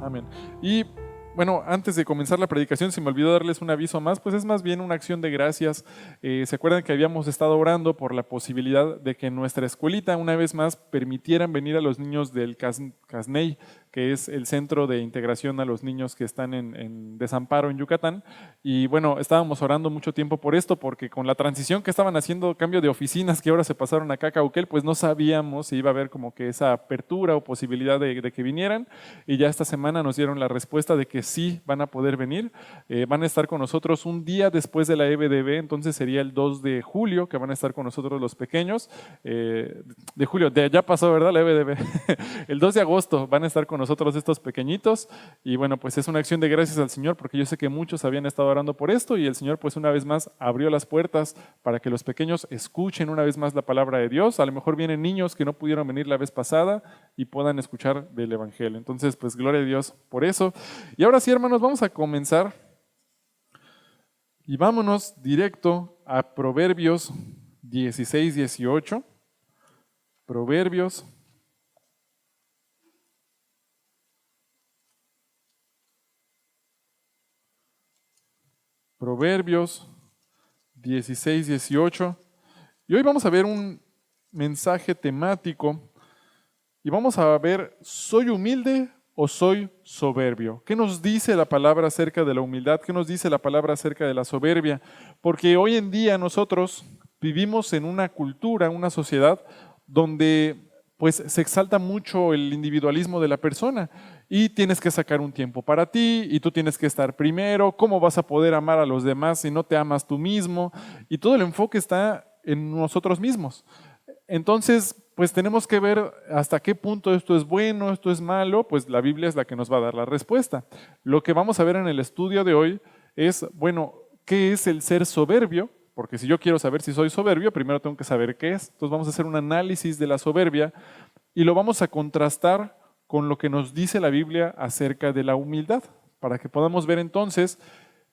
Amén. Y bueno, antes de comenzar la predicación, se me olvidó darles un aviso más, pues es más bien una acción de gracias. ¿Se acuerdan que habíamos estado orando por la posibilidad de que en nuestra escuelita una vez más permitieran venir a los niños del CASNEI, que es el centro de integración a los niños que están en desamparo en Yucatán? Y bueno, estábamos orando mucho tiempo por esto, porque con la transición que estaban haciendo, cambio de oficinas que ahora se pasaron acá a Cauquel, pues no sabíamos si iba a haber como que esa apertura o posibilidad de que vinieran. Y ya esta semana nos dieron la respuesta de que sí van a poder venir. Van a estar con nosotros un día después de la EBDB, entonces sería el 2 de julio que van a estar con nosotros los pequeños. De julio, ya pasó, ¿verdad? La EBDB. El 2 de agosto van a estar con nosotros estos pequeñitos. Y bueno, pues es una acción de gracias al Señor, porque yo sé que muchos habían estado orando por esto y el Señor pues una vez más abrió las puertas para que los pequeños escuchen una vez más la palabra de Dios. A lo mejor vienen niños que no pudieron venir la vez pasada y puedan escuchar del Evangelio. Entonces, pues gloria a Dios por eso. Y ahora sí, hermanos, vamos a comenzar y vámonos directo a Proverbios 16, 18. Proverbios 16, 18. Y hoy vamos a ver un mensaje temático y vamos a ver, ¿soy humilde o soy soberbio? ¿Qué nos dice la palabra acerca de la humildad? ¿Qué nos dice la palabra acerca de la soberbia? Porque hoy en día nosotros vivimos en una cultura, una sociedad donde pues se exalta mucho el individualismo de la persona y tienes que sacar un tiempo para ti y tú tienes que estar primero. ¿Cómo vas a poder amar a los demás si no te amas tú mismo? Y todo el enfoque está en nosotros mismos. Entonces, pues tenemos que ver hasta qué punto esto es bueno, esto es malo, pues la Biblia es la que nos va a dar la respuesta. Lo que vamos a ver en el estudio de hoy es, bueno, ¿qué es el ser soberbio? Porque si yo quiero saber si soy soberbio, primero tengo que saber qué es. Entonces vamos a hacer un análisis de la soberbia y lo vamos a contrastar con lo que nos dice la Biblia acerca de la humildad, para que podamos ver entonces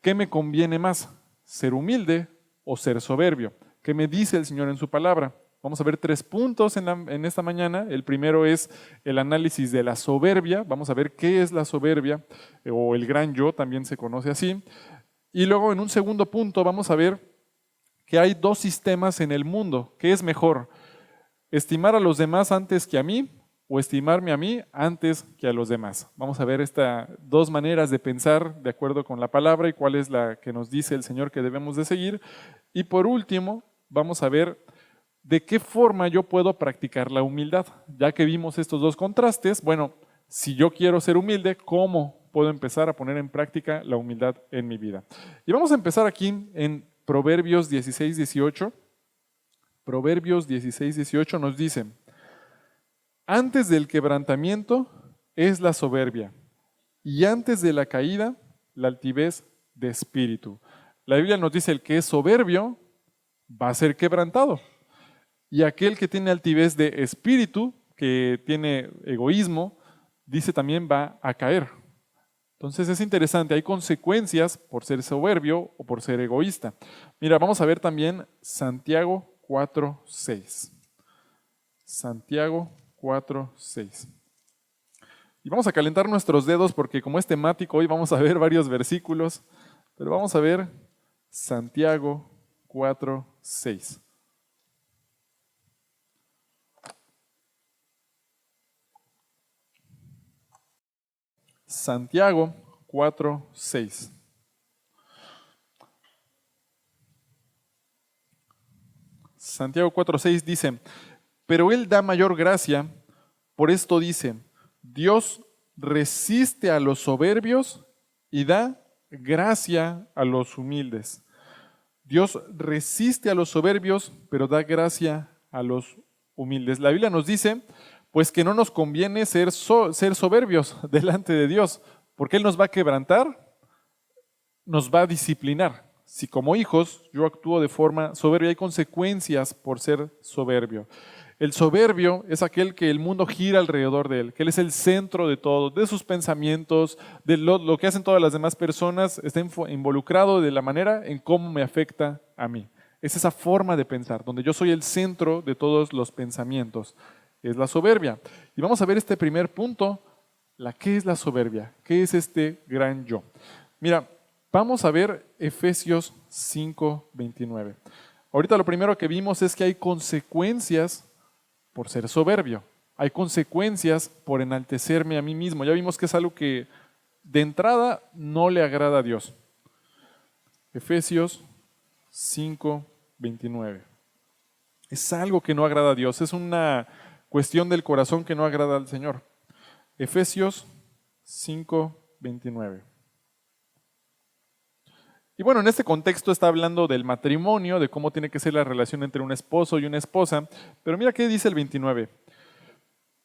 qué me conviene más, ser humilde o ser soberbio. ¿Qué me dice el Señor en su palabra? Vamos a ver 3 puntos en esta mañana. El primero es el análisis de la soberbia. Vamos a ver qué es la soberbia, o el gran yo, también se conoce así. Y luego en un segundo punto vamos a ver que hay 2 sistemas en el mundo. ¿Qué es mejor? ¿Estimar a los demás antes que a mí o estimarme a mí antes que a los demás? Vamos a ver estas 2 maneras de pensar de acuerdo con la palabra y cuál es la que nos dice el Señor que debemos de seguir. Y por último, vamos a ver de qué forma yo puedo practicar la humildad. Ya que vimos estos 2 contrastes, bueno, si yo quiero ser humilde, ¿cómo puedo empezar a poner en práctica la humildad en mi vida? Y vamos a empezar aquí en Proverbios 16, 18. Proverbios 16, 18 nos dice: antes del quebrantamiento es la soberbia, y antes de la caída, la altivez de espíritu. La Biblia nos dice: el que es soberbio va a ser quebrantado, y aquel que tiene altivez de espíritu, que tiene egoísmo, dice también va a caer. Entonces es interesante, hay consecuencias por ser soberbio o por ser egoísta. Mira, vamos a ver también Santiago 4:6. Santiago 4:6. Y vamos a calentar nuestros dedos porque como es temático, hoy vamos a ver varios versículos, pero vamos a ver Santiago 4:6. Santiago 4:6. Santiago 4:6 dice: pero Él da mayor gracia, por esto dice: Dios resiste a los soberbios y da gracia a los humildes. Dios resiste a los soberbios, pero da gracia a los humildes. La Biblia nos dice, pues, que no nos conviene ser soberbios delante de Dios, porque Él nos va a quebrantar, nos va a disciplinar. Si como hijos yo actúo de forma soberbia, hay consecuencias por ser soberbio. El soberbio es aquel que el mundo gira alrededor de él, que él es el centro de todo, de sus pensamientos, de lo que hacen todas las demás personas, está involucrado de la manera en cómo me afecta a mí. Es esa forma de pensar, donde yo soy el centro de todos los pensamientos. Es la soberbia. Y vamos a ver este primer punto, ¿Qué es la soberbia? ¿Qué es este gran yo? Mira, vamos a ver Efesios 5:29. Ahorita lo primero que vimos es que hay consecuencias por ser soberbio. Hay consecuencias por enaltecerme a mí mismo. Ya vimos que es algo que de entrada no le agrada a Dios. Efesios 5:29. Es algo que no agrada a Dios. Es una cuestión del corazón que no agrada al Señor. Efesios 5:29. Y bueno, en este contexto está hablando del matrimonio, de cómo tiene que ser la relación entre un esposo y una esposa. Pero mira qué dice el 29.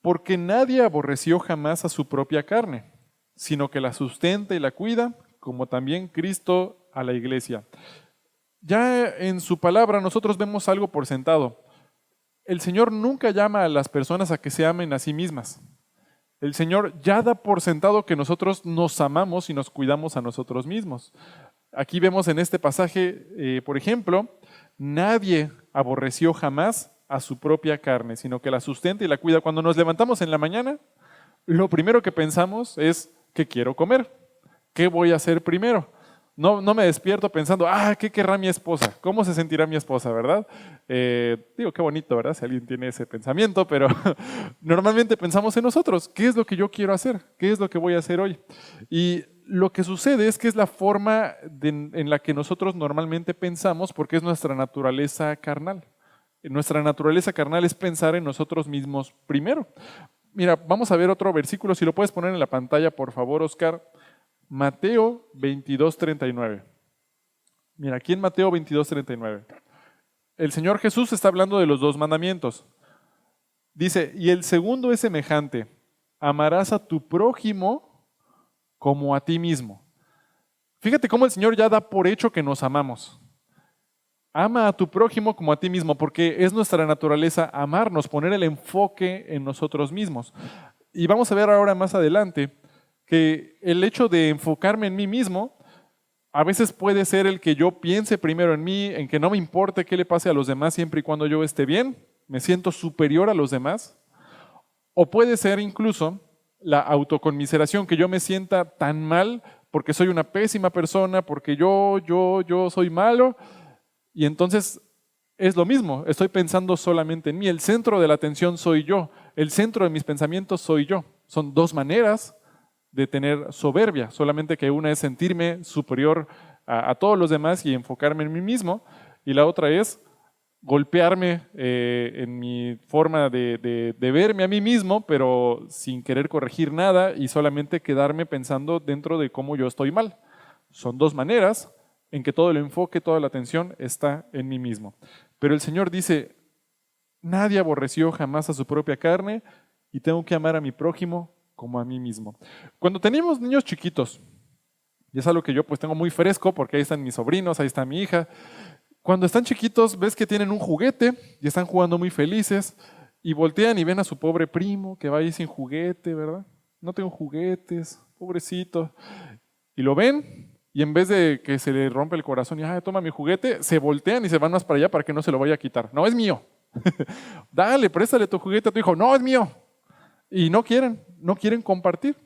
Porque nadie aborreció jamás a su propia carne, sino que la sustenta y la cuida, como también Cristo a la iglesia. Ya en su palabra nosotros vemos algo por sentado. El Señor nunca llama a las personas a que se amen a sí mismas. El Señor ya da por sentado que nosotros nos amamos y nos cuidamos a nosotros mismos. Aquí vemos en este pasaje, por ejemplo, nadie aborreció jamás a su propia carne, sino que la sustenta y la cuida. Cuando nos levantamos en la mañana, lo primero que pensamos es, ¿qué quiero comer? ¿Qué voy a hacer primero? No me despierto pensando, ¿qué querrá mi esposa? ¿Cómo se sentirá mi esposa, verdad? Digo, qué bonito, ¿verdad? Si alguien tiene ese pensamiento, pero normalmente pensamos en nosotros. ¿Qué es lo que yo quiero hacer? ¿Qué es lo que voy a hacer hoy? Y lo que sucede es que es la forma en la que nosotros normalmente pensamos porque es nuestra naturaleza carnal. Nuestra naturaleza carnal es pensar en nosotros mismos primero. Mira, vamos a ver otro versículo. Si lo puedes poner en la pantalla, por favor, Oscar. Mateo 22:39. Mira, aquí en Mateo 22:39. El Señor Jesús está hablando de los 2 mandamientos. Dice, y el segundo es semejante. Amarás a tu prójimo como a ti mismo. Fíjate cómo el Señor ya da por hecho que nos amamos. Ama a tu prójimo como a ti mismo, porque es nuestra naturaleza amarnos, poner el enfoque en nosotros mismos. Y vamos a ver ahora más adelante que el hecho de enfocarme en mí mismo a veces puede ser el que yo piense primero en mí, en que no me importe qué le pase a los demás siempre y cuando yo esté bien, me siento superior a los demás. O puede ser incluso la autoconmiseración, que yo me sienta tan mal porque soy una pésima persona, porque yo soy malo. Y entonces es lo mismo, estoy pensando solamente en mí. El centro de la atención soy yo, el centro de mis pensamientos soy yo. Son 2 maneras de tener soberbia, solamente que una es sentirme superior a todos los demás y enfocarme en mí mismo, y la otra es golpearme en mi forma de verme a mí mismo, pero sin querer corregir nada y solamente quedarme pensando dentro de cómo yo estoy mal. Son 2 maneras en que todo el enfoque, toda la atención está en mí mismo. Pero el Señor dice, nadie aborreció jamás a su propia carne y tengo que amar a mi prójimo como a mí mismo. Cuando teníamos niños chiquitos, y es algo que yo pues tengo muy fresco porque ahí están mis sobrinos, ahí está mi hija. Cuando están chiquitos ves que tienen un juguete y están jugando muy felices y voltean y ven a su pobre primo que va ahí sin juguete, ¿verdad? No tengo juguetes, pobrecito. Y lo ven y en vez de que se le rompe el corazón y toma mi juguete, se voltean y se van más para allá para que no se lo vaya a quitar. No, es mío. Dale, préstale tu juguete a tu hijo. No, es mío. Y no quieren compartir,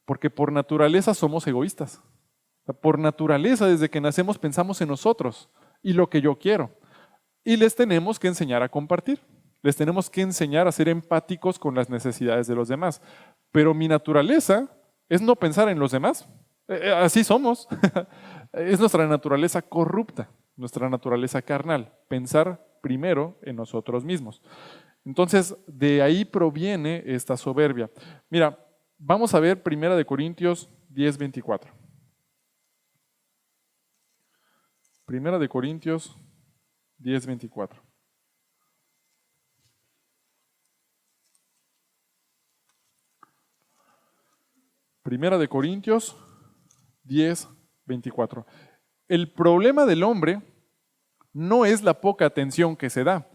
porque por naturaleza somos egoístas. Por naturaleza, desde que nacemos pensamos en nosotros y lo que yo quiero. Y les tenemos que enseñar a compartir. Les tenemos que enseñar a ser empáticos con las necesidades de los demás. Pero mi naturaleza es no pensar en los demás. Así somos. Es nuestra naturaleza corrupta, nuestra naturaleza carnal. Pensar primero en nosotros mismos. Entonces, de ahí proviene esta soberbia. Mira, vamos a ver 1 Corintios 10:24. 1 Corintios 10:24. Primera de Corintios 10:24. El problema del hombre no es la poca atención que se da.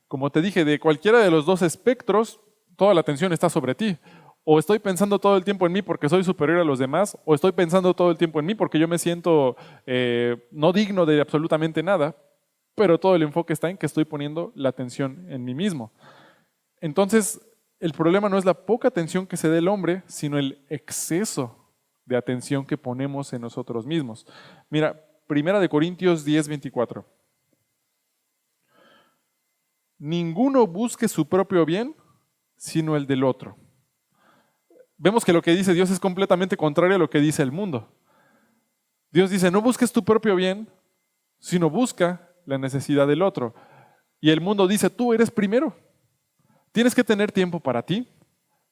Como te dije, de cualquiera de los 2 espectros, toda la atención está sobre ti. O estoy pensando todo el tiempo en mí porque soy superior a los demás, o estoy pensando todo el tiempo en mí porque yo me siento no digno de absolutamente nada, pero todo el enfoque está en que estoy poniendo la atención en mí mismo. Entonces, el problema no es la poca atención que se dé el hombre, sino el exceso de atención que ponemos en nosotros mismos. Mira, 1 Corintios 10:24. Ninguno busque su propio bien, sino el del otro. Vemos que lo que dice Dios es completamente contrario a lo que dice el mundo. Dios dice, no busques tu propio bien, sino busca la necesidad del otro. Y el mundo dice, tú eres primero. Tienes que tener tiempo para ti.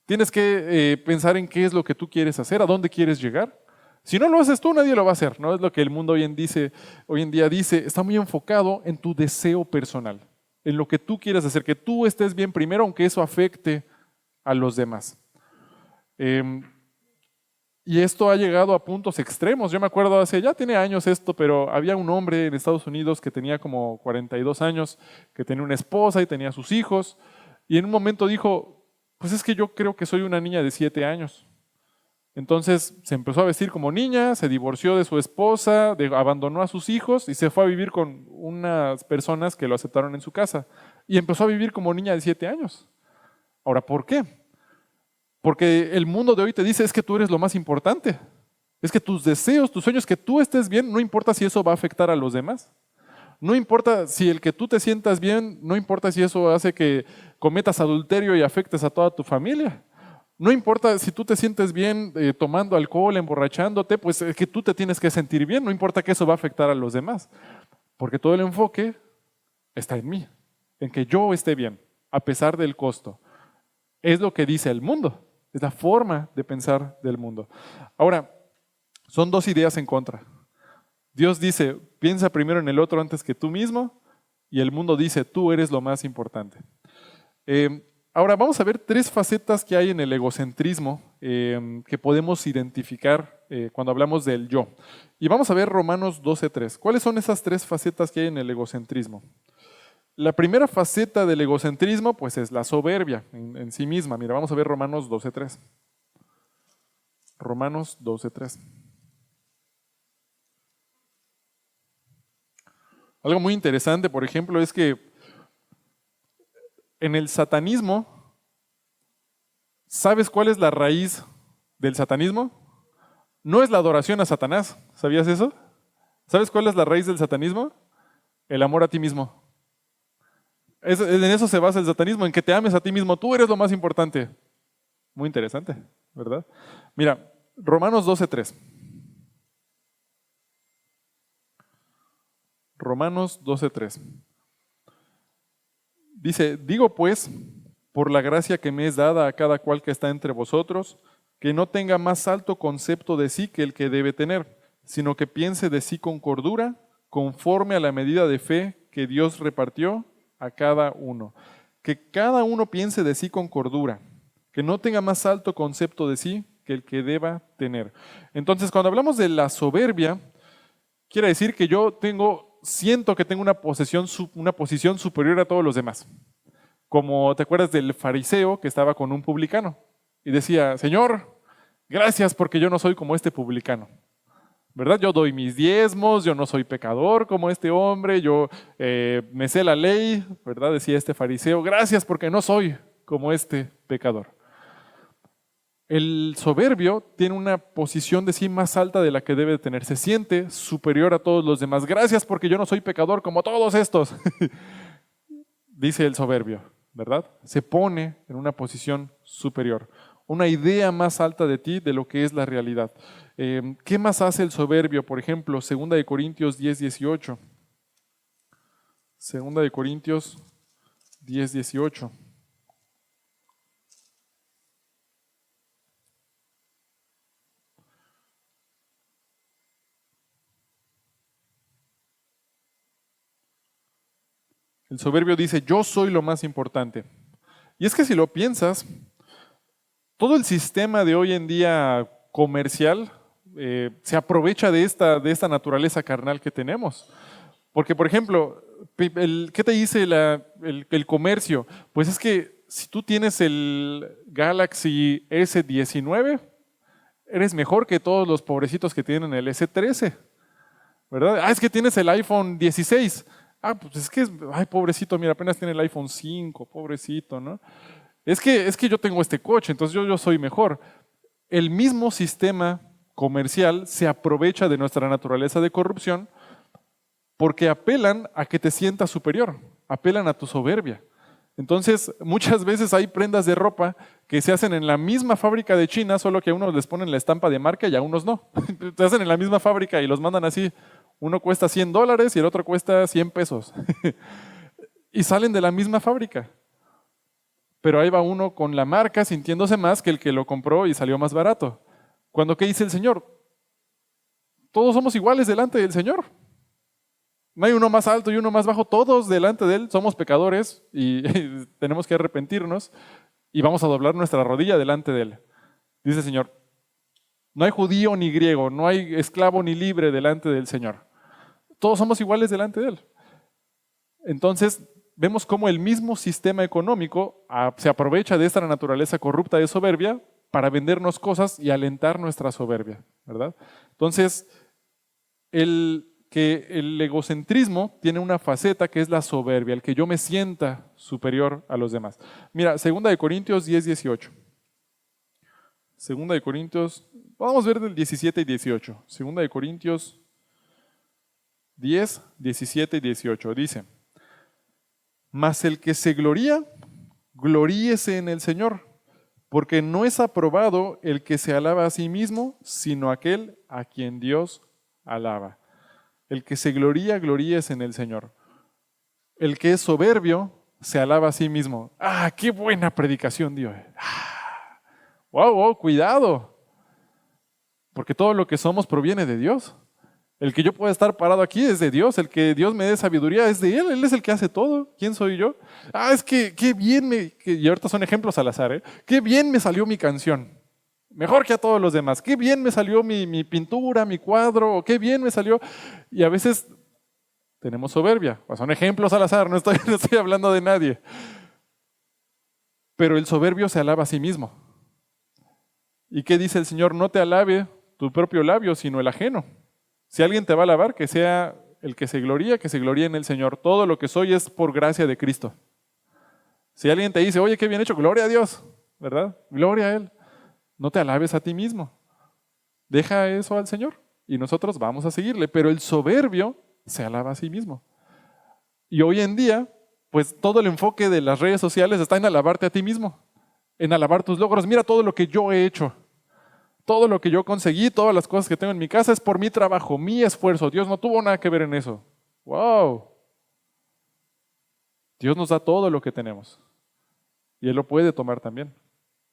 Tienes que pensar en qué es lo que tú quieres hacer, a dónde quieres llegar. Si no lo haces tú, nadie lo va a hacer. No es lo que el mundo hoy en día dice, está muy enfocado en tu deseo personal, en lo que tú quieres hacer, que tú estés bien primero, aunque eso afecte a los demás. Y esto ha llegado a puntos extremos. Yo me acuerdo ya tiene años esto, pero había un hombre en Estados Unidos que tenía como 42 años, que tenía una esposa y tenía sus hijos, y en un momento dijo, pues es que yo creo que soy una niña de 7 años. Entonces se empezó a vestir como niña, se divorció de su esposa, abandonó a sus hijos y se fue a vivir con unas personas que lo aceptaron en su casa. Y empezó a vivir como niña de 7 años. Ahora, ¿por qué? Porque el mundo de hoy te dice es que tú eres lo más importante. Es que tus deseos, tus sueños, que tú estés bien, no importa si eso va a afectar a los demás. No importa si el que tú te sientas bien, no importa si eso hace que cometas adulterio y afectes a toda tu familia. No importa si tú te sientes bien tomando alcohol, emborrachándote, pues es que tú te tienes que sentir bien, no importa que eso va a afectar a los demás. Porque todo el enfoque está en mí, en que yo esté bien, a pesar del costo. Es lo que dice el mundo, es la forma de pensar del mundo. Ahora, son dos ideas en contra. Dios dice, piensa primero en el otro antes que tú mismo, y el mundo dice, tú eres lo más importante. Ahora vamos a ver 3 facetas que hay en el egocentrismo que podemos identificar cuando hablamos del yo. Y vamos a ver Romanos 12:3. ¿Cuáles son esas 3 facetas que hay en el egocentrismo? La primera faceta del egocentrismo pues es la soberbia en sí misma. Mira, vamos a ver Romanos 12:3. Romanos 12:3. Algo muy interesante, por ejemplo, es que en el satanismo, ¿sabes cuál es la raíz del satanismo? No es la adoración a Satanás, ¿sabías eso? ¿Sabes cuál es la raíz del satanismo? El amor a ti mismo. En eso se basa el satanismo, en que te ames a ti mismo. Tú eres lo más importante. Muy interesante, ¿verdad? Mira, Romanos 12:3. Romanos 12:3. Dice, digo pues, por la gracia que me es dada a cada cual que está entre vosotros, que no tenga más alto concepto de sí que el que debe tener, sino que piense de sí con cordura, conforme a la medida de fe que Dios repartió a cada uno. Que cada uno piense de sí con cordura, que no tenga más alto concepto de sí que el que deba tener. Entonces, cuando hablamos de la soberbia, quiere decir que siento que tengo una posición superior a todos los demás. Como te acuerdas del fariseo que estaba con un publicano y decía, Señor, gracias porque yo no soy como este publicano. ¿Verdad? Yo doy mis diezmos, yo no soy pecador como este hombre, yo me sé la ley, ¿verdad? Decía este fariseo, gracias porque no soy como este pecador. El soberbio tiene una posición de sí más alta de la que debe tener. Se siente superior a todos los demás. Gracias porque yo no soy pecador como todos estos, dice el soberbio, ¿verdad? Se pone en una posición superior, una idea más alta de ti de lo que es la realidad. ¿Qué más hace el soberbio? Por ejemplo, 2 Corintios 10:18. 2 Corintios 10:18. El soberbio dice, yo soy lo más importante. Y es que si lo piensas, todo el sistema de hoy en día comercial se aprovecha de esta naturaleza carnal que tenemos. Porque, por ejemplo, ¿qué te dice el comercio? Pues es que si tú tienes el Galaxy S19, eres mejor que todos los pobrecitos que tienen el S13, ¿verdad? Ah, es que tienes el iPhone 16. Ah, pues es que, ay, pobrecito, mira, apenas tiene el iPhone 5, pobrecito, ¿no? Es que yo tengo este coche, entonces yo soy mejor. El mismo sistema comercial se aprovecha de nuestra naturaleza de corrupción porque apelan a que te sientas superior, apelan a tu soberbia. Entonces, muchas veces hay prendas de ropa que se hacen en la misma fábrica de China, solo que a unos les ponen la estampa de marca y a unos no. Se hacen en la misma fábrica y los mandan así. Uno cuesta $100 y el otro cuesta 100 pesos. Y salen de la misma fábrica. Pero ahí va uno con la marca sintiéndose más que el que lo compró y salió más barato. Cuando, ¿qué dice el Señor? Todos somos iguales delante del Señor. No hay uno más alto y uno más bajo, todos delante de Él somos pecadores y tenemos que arrepentirnos y vamos a doblar nuestra rodilla delante de Él. Dice el Señor, no hay judío ni griego, no hay esclavo ni libre delante del Señor. Todos somos iguales delante de Él. Entonces, vemos cómo el mismo sistema económico se aprovecha de esta naturaleza corrupta de soberbia para vendernos cosas y alentar nuestra soberbia, ¿verdad? Entonces, el egocentrismo tiene una faceta que es la soberbia, el que yo me sienta superior a los demás. Mira, 2 Corintios 10, 18. 2 Corintios, vamos a ver del 17 y 18. 2 Corintios 10, 17 y 18. Dice, mas el que se gloría, gloríese en el Señor, porque no es aprobado el que se alaba a sí mismo, sino aquel a quien Dios alaba. El que se gloría, gloríese en el Señor. El que es soberbio, se alaba a sí mismo. ¡Ah, qué buena predicación, Dios! ¡Wow, wow! ¡Cuidado! Porque todo lo que somos proviene de Dios. El que yo pueda estar parado aquí es de Dios. El que Dios me dé sabiduría es de Él. Él es el que hace todo. ¿Quién soy yo? Es que qué bien y ahorita son ejemplos al azar, ¿eh? Qué bien me salió mi canción. Mejor que a todos los demás. Qué bien me salió mi pintura, mi cuadro, o qué bien me salió. Y a veces tenemos soberbia. Pues son ejemplos al azar, no estoy hablando de nadie. Pero el soberbio se alaba a sí mismo. ¿Y qué dice el Señor? No te alabe tu propio labio, sino el ajeno. Si alguien te va a alabar, que sea el que se gloríe en el Señor. Todo lo que soy es por gracia de Cristo. Si alguien te dice, oye, qué bien hecho, gloria a Dios, ¿verdad? Gloria a Él. No te alabes a ti mismo. Deja eso al Señor y nosotros vamos a seguirle. Pero el soberbio se alaba a sí mismo. Y hoy en día, pues todo el enfoque de las redes sociales está en alabarte a ti mismo, en alabar tus logros. Mira todo lo que yo he hecho, todo lo que yo conseguí, todas las cosas que tengo en mi casa es por mi trabajo, mi esfuerzo. Dios no tuvo nada que ver en eso. ¡Wow! Dios nos da todo lo que tenemos y Él lo puede tomar también.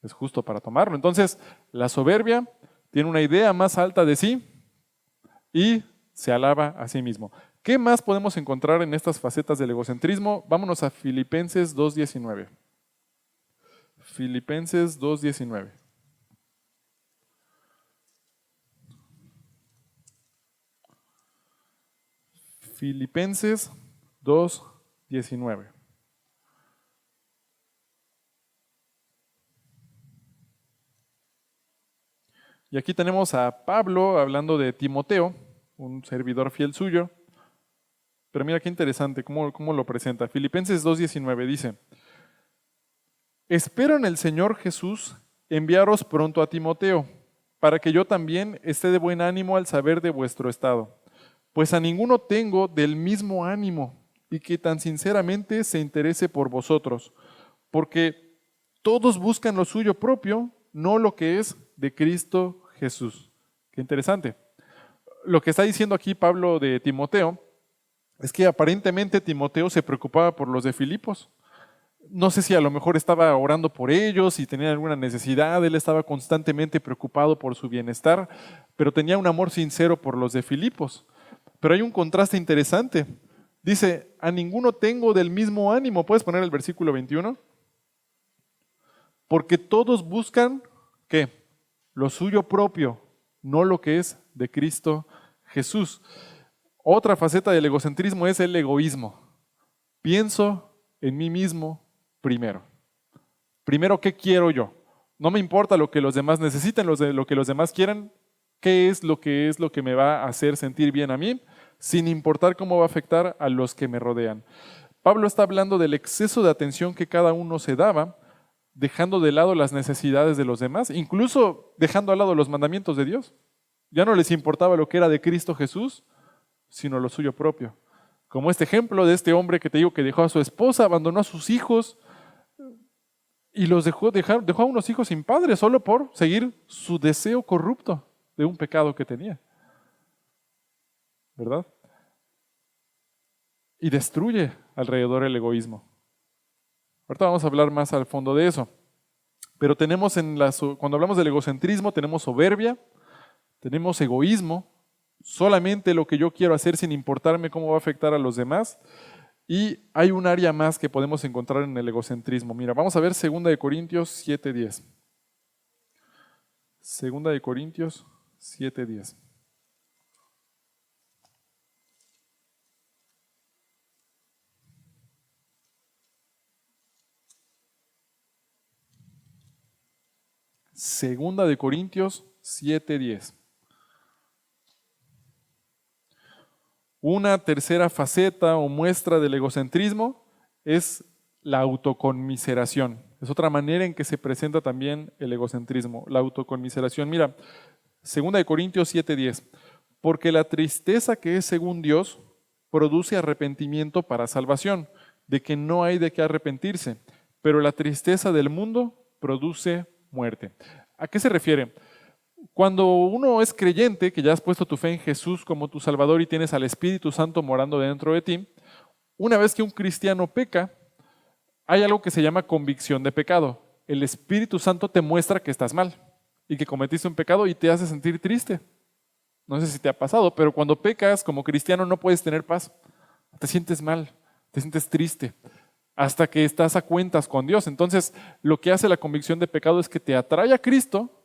Es justo para tomarlo. Entonces, la soberbia tiene una idea más alta de sí y se alaba a sí mismo. ¿Qué más podemos encontrar en estas facetas del egocentrismo? Vámonos a Filipenses 2:19. Filipenses 2:19. Filipenses 2:19. Y aquí tenemos a Pablo hablando de Timoteo, un servidor fiel suyo. Pero mira qué interesante cómo lo presenta. Filipenses 2:19 dice, espero en el Señor Jesús enviaros pronto a Timoteo, para que yo también esté de buen ánimo al saber de vuestro estado. Pues a ninguno tengo del mismo ánimo y que tan sinceramente se interese por vosotros, porque todos buscan lo suyo propio, no lo que es de Cristo Jesús. Qué interesante. Lo que está diciendo aquí Pablo de Timoteo es que aparentemente Timoteo se preocupaba por los de Filipos. No sé si a lo mejor estaba orando por ellos y tenía alguna necesidad, él estaba constantemente preocupado por su bienestar, pero tenía un amor sincero por los de Filipos. Pero hay un contraste interesante. Dice, a ninguno tengo del mismo ánimo. ¿Puedes poner el versículo 21? Porque todos buscan, ¿qué? Lo suyo propio, no lo que es de Cristo Jesús. Otra faceta del egocentrismo es el egoísmo. Pienso en mí mismo primero. Primero, ¿qué quiero yo? No me importa lo que los demás necesiten, lo que los demás quieran. ¿Qué es lo que me va a hacer sentir bien a mí? Sin importar cómo va a afectar a los que me rodean. Pablo está hablando del exceso de atención que cada uno se daba dejando de lado las necesidades de los demás, incluso dejando al lado los mandamientos de Dios. Ya no les importaba lo que era de Cristo Jesús, sino lo suyo propio. Como este ejemplo de este hombre que te digo que dejó a su esposa, abandonó a sus hijos y los dejó a unos hijos sin padre solo por seguir su deseo corrupto de un pecado que tenía. ¿Verdad? Y destruye alrededor el egoísmo. Ahorita vamos a hablar más al fondo de eso. Pero tenemos cuando hablamos del egocentrismo, tenemos soberbia, tenemos egoísmo, solamente lo que yo quiero hacer sin importarme cómo va a afectar a los demás. Y hay un área más que podemos encontrar en el egocentrismo. Mira, vamos a ver 2 Corintios 7:10. 2 Corintios 7:10. Segunda de Corintios 7:10. Una tercera faceta o muestra del egocentrismo es la autoconmiseración. Es otra manera en que se presenta también el egocentrismo, la autoconmiseración. Mira, 2 Corintios 7:10. Porque la tristeza que es según Dios produce arrepentimiento para salvación, de que no hay de qué arrepentirse, pero la tristeza del mundo produce muerte. ¿A qué se refiere? Cuando uno es creyente, que ya has puesto tu fe en Jesús como tu Salvador y tienes al Espíritu Santo morando dentro de ti, una vez que un cristiano peca, hay algo que se llama convicción de pecado. El Espíritu Santo te muestra que estás mal y que cometiste un pecado y te hace sentir triste. No sé si te ha pasado, pero cuando pecas como cristiano no puedes tener paz. Te sientes mal, te sientes triste, hasta que estás a cuentas con Dios. Entonces, lo que hace la convicción de pecado es que te atrae a Cristo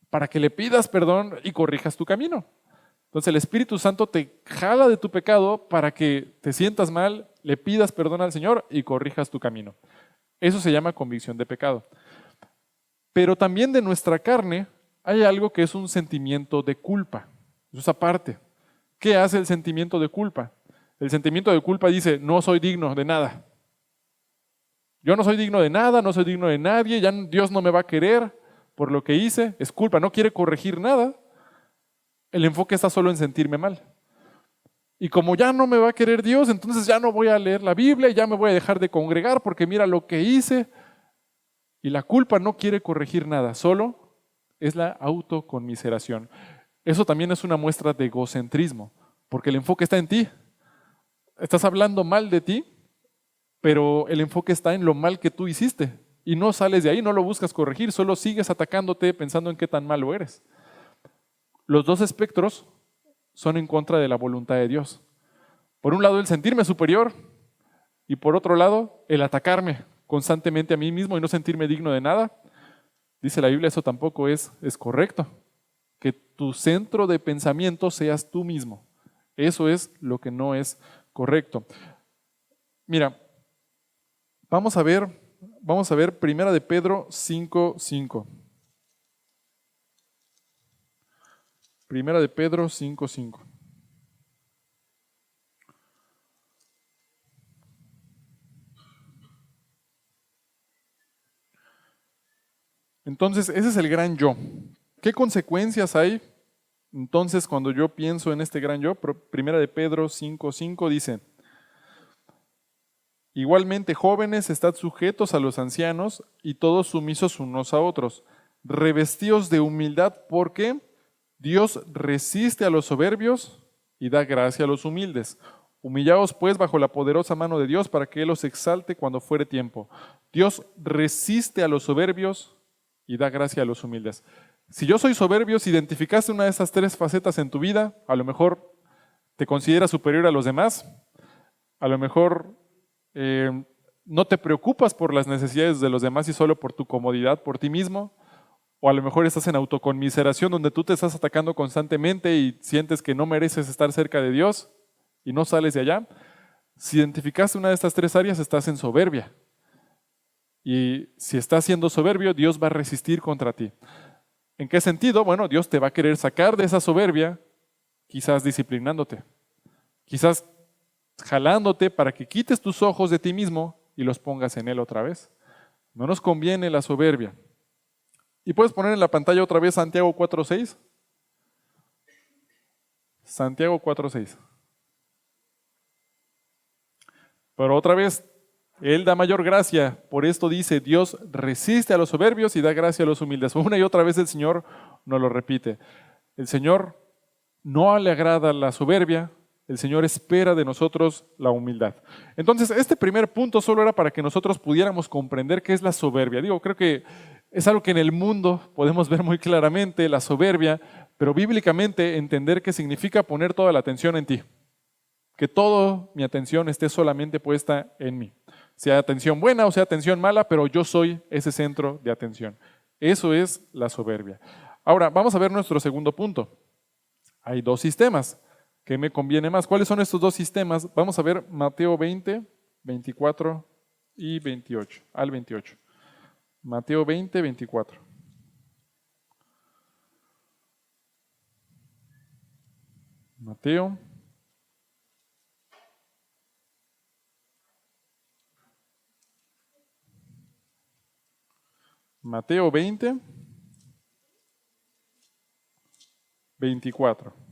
para que le pidas perdón y corrijas tu camino. Entonces, el Espíritu Santo te jala de tu pecado para que te sientas mal, le pidas perdón al Señor y corrijas tu camino. Eso se llama convicción de pecado. Pero también de nuestra carne hay algo que es un sentimiento de culpa. Eso es aparte. ¿Qué hace el sentimiento de culpa? El sentimiento de culpa dice, no soy digno de nada. Yo no soy digno de nada, no soy digno de nadie, ya Dios no me va a querer por lo que hice. Es culpa, no quiere corregir nada. El enfoque está solo en sentirme mal. Y como ya no me va a querer Dios, entonces ya no voy a leer la Biblia, ya me voy a dejar de congregar porque mira lo que hice. Y la culpa no quiere corregir nada, solo es la autoconmiseración. Eso también es una muestra de egocentrismo, porque el enfoque está en ti. Estás hablando mal de ti, pero el enfoque está en lo mal que tú hiciste. Y no sales de ahí, no lo buscas corregir, solo sigues atacándote pensando en qué tan malo eres. Los dos espectros son en contra de la voluntad de Dios. Por un lado, el sentirme superior y por otro lado, el atacarme constantemente a mí mismo y no sentirme digno de nada. Dice la Biblia, eso tampoco es correcto. Que tu centro de pensamiento seas tú mismo. Eso es lo que no es correcto. Mira, vamos a ver Primera de Pedro 5:5. Primera de Pedro 5:5. Entonces, ese es el gran yo. ¿Qué consecuencias hay? Entonces, cuando yo pienso en este gran yo, Primera de Pedro 5:5 dice, igualmente jóvenes, estad sujetos a los ancianos y todos sumisos unos a otros, revestidos de humildad porque Dios resiste a los soberbios y da gracia a los humildes. Humillaos pues bajo la poderosa mano de Dios para que Él os exalte cuando fuere tiempo. Dios resiste a los soberbios y da gracia a los humildes. Si yo soy soberbio, si identificaste una de esas tres facetas en tu vida, a lo mejor te consideras superior a los demás, a lo mejor no te preocupas por las necesidades de los demás y solo por tu comodidad, por ti mismo, o a lo mejor estás en autoconmiseración donde tú te estás atacando constantemente y sientes que no mereces estar cerca de Dios y no sales de allá. Si identificaste una de estas tres áreas, estás en soberbia. Y si estás siendo soberbio, Dios va a resistir contra ti. ¿En qué sentido? Bueno, Dios te va a querer sacar de esa soberbia, quizás disciplinándote, quizás jalándote para que quites tus ojos de ti mismo y los pongas en Él otra vez. No nos conviene la soberbia. ¿Y puedes poner en la pantalla otra vez Santiago 4:6? Santiago 4:6. Pero otra vez, Él da mayor gracia. Por esto dice, Dios resiste a los soberbios y da gracia a los humildes. Una y otra vez el Señor nos lo repite. El Señor no le agrada la soberbia. El Señor espera de nosotros la humildad. Entonces, este primer punto solo era para que nosotros pudiéramos comprender qué es la soberbia. Creo que es algo que en el mundo podemos ver muy claramente, la soberbia, pero bíblicamente entender qué significa poner toda la atención en ti. Que toda mi atención esté solamente puesta en mí. Sea atención buena o sea atención mala, pero yo soy ese centro de atención. Eso es la soberbia. Ahora, vamos a ver nuestro segundo punto. Hay dos sistemas. ¿Qué me conviene más? ¿Cuáles son estos dos sistemas? Vamos a ver Mateo 20, 24 y 28, al 28. Mateo 20, 24. Mateo 20, 24.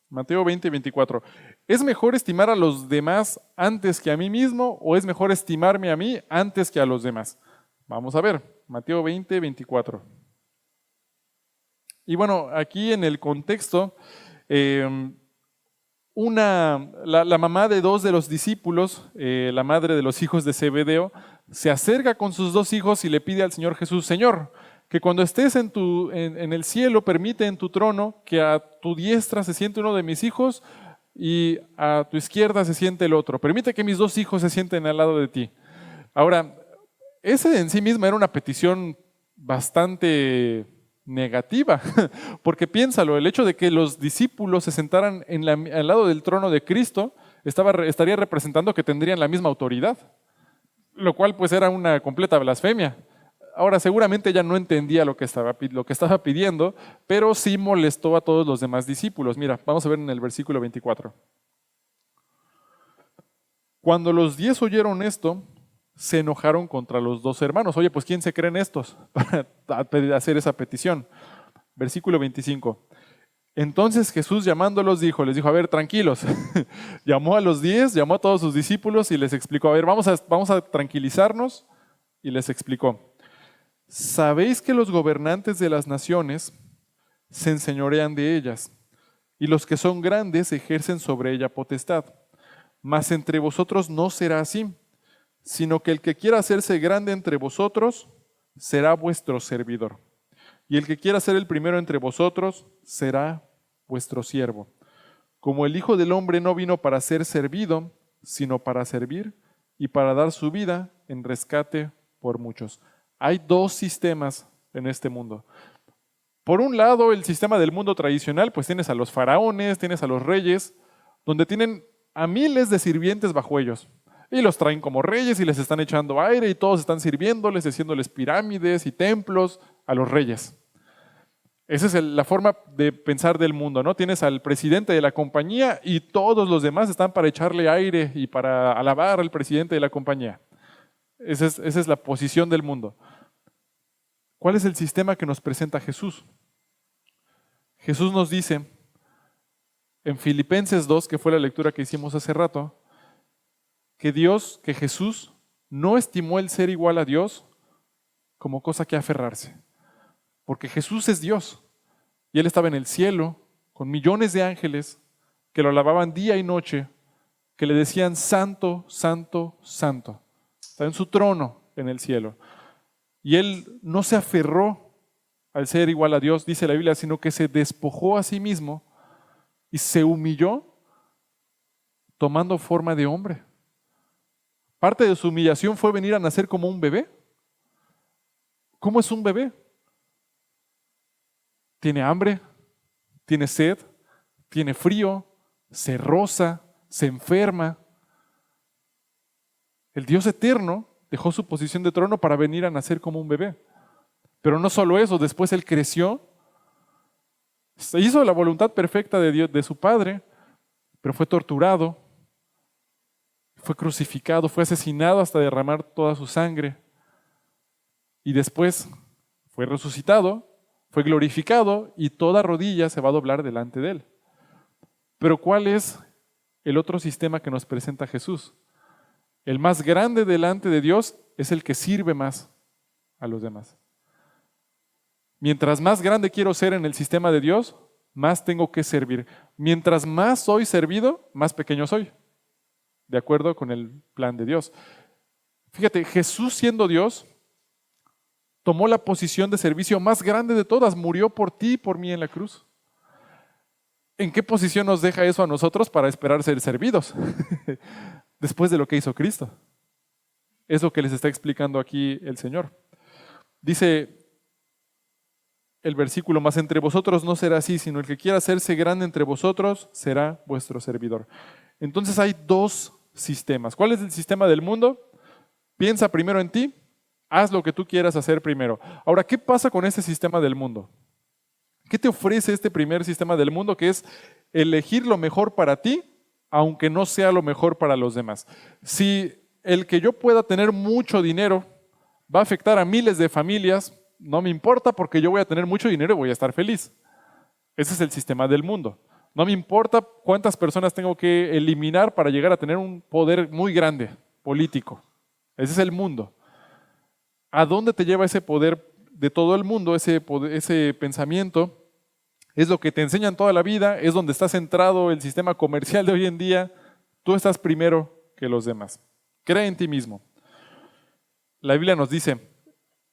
Mateo 20, 24. ¿Es mejor estimar a los demás antes que a mí mismo o es mejor estimarme a mí antes que a los demás? Vamos a ver, Mateo 20, 24. Y bueno, aquí en el contexto, la mamá de dos de los discípulos, la madre de los hijos de Zebedeo, se acerca con sus dos hijos y le pide al Señor Jesús, Señor, que cuando estés en el cielo, permite en tu trono que a tu diestra se siente uno de mis hijos y a tu izquierda se siente el otro. Permite que mis dos hijos se sienten al lado de ti. Ahora, ese en sí misma era una petición bastante negativa, porque piénsalo, el hecho de que los discípulos se sentaran al lado del trono de Cristo estaría representando que tendrían la misma autoridad, lo cual pues era una completa blasfemia. Ahora, seguramente ella no entendía lo que estaba pidiendo, pero sí molestó a todos los demás discípulos. Mira, vamos a ver en el versículo 24. Cuando los 10 oyeron esto, se enojaron contra los dos hermanos. Oye, pues ¿quién se creen estos para hacer esa petición? Versículo 25. Entonces Jesús llamándolos les dijo, a ver, tranquilos. Llamó a los 10, llamó a todos sus discípulos y les explicó, a ver, vamos a tranquilizarnos, y les explicó. Sabéis que los gobernantes de las naciones se enseñorean de ellas, y los que son grandes ejercen sobre ella potestad. Mas entre vosotros no será así, sino que el que quiera hacerse grande entre vosotros será vuestro servidor. Y el que quiera ser el primero entre vosotros será vuestro siervo. Como el Hijo del Hombre no vino para ser servido, sino para servir y para dar su vida en rescate por muchos. Hay dos sistemas en este mundo. Por un lado, el sistema del mundo tradicional, pues tienes a los faraones, tienes a los reyes, donde tienen a miles de sirvientes bajo ellos. Y los traen como reyes y les están echando aire y todos están sirviéndoles, haciéndoles pirámides y templos a los reyes. Esa es la forma de pensar del mundo, ¿no? Tienes al presidente de la compañía y todos los demás están para echarle aire y para alabar al presidente de la compañía. Esa es la posición del mundo. ¿Cuál es el sistema que nos presenta Jesús? Jesús nos dice en Filipenses 2, que fue la lectura que hicimos hace rato, que Jesús no estimó el ser igual a Dios como cosa que aferrarse. Porque Jesús es Dios y Él estaba en el cielo con millones de ángeles que lo alababan día y noche, que le decían santo, santo, santo. Está en su trono en el cielo. Y Él no se aferró al ser igual a Dios, dice la Biblia, sino que se despojó a sí mismo y se humilló tomando forma de hombre. Parte de su humillación fue venir a nacer como un bebé. ¿Cómo es un bebé? Tiene hambre, tiene sed, tiene frío, se roza, se enferma. El Dios eterno dejó su posición de trono para venir a nacer como un bebé. Pero no solo eso, después Él creció, se hizo la voluntad perfecta de Dios, de su Padre, pero fue torturado, fue crucificado, fue asesinado hasta derramar toda su sangre. Y después fue resucitado, fue glorificado y toda rodilla se va a doblar delante de él. Pero ¿cuál es el otro sistema que nos presenta Jesús? El más grande delante de Dios es el que sirve más a los demás. Mientras más grande quiero ser en el sistema de Dios, más tengo que servir. Mientras más soy servido, más pequeño soy, de acuerdo con el plan de Dios. Fíjate, Jesús siendo Dios, tomó la posición de servicio más grande de todas, murió por ti y por mí en la cruz. ¿En qué posición nos deja eso a nosotros para esperar ser servidos? Después de lo que hizo Cristo. Es lo que les está explicando aquí el Señor. Dice el versículo, mas entre vosotros no será así, sino el que quiera hacerse grande entre vosotros será vuestro servidor. Entonces hay dos sistemas. ¿Cuál es el sistema del mundo? Piensa primero en ti, haz lo que tú quieras hacer primero. Ahora, ¿qué pasa con este sistema del mundo? ¿Qué te ofrece este primer sistema del mundo, que es elegir lo mejor para ti, aunque no sea lo mejor para los demás? Si el que yo pueda tener mucho dinero va a afectar a miles de familias, no me importa porque yo voy a tener mucho dinero y voy a estar feliz. Ese es el sistema del mundo. No me importa cuántas personas tengo que eliminar para llegar a tener un poder muy grande político. Ese es el mundo. ¿A dónde te lleva ese poder de todo el mundo, ese pensamiento? Es lo que te enseñan toda la vida, es donde está centrado el sistema comercial de hoy en día. Tú estás primero que los demás. Cree en ti mismo. La Biblia nos dice,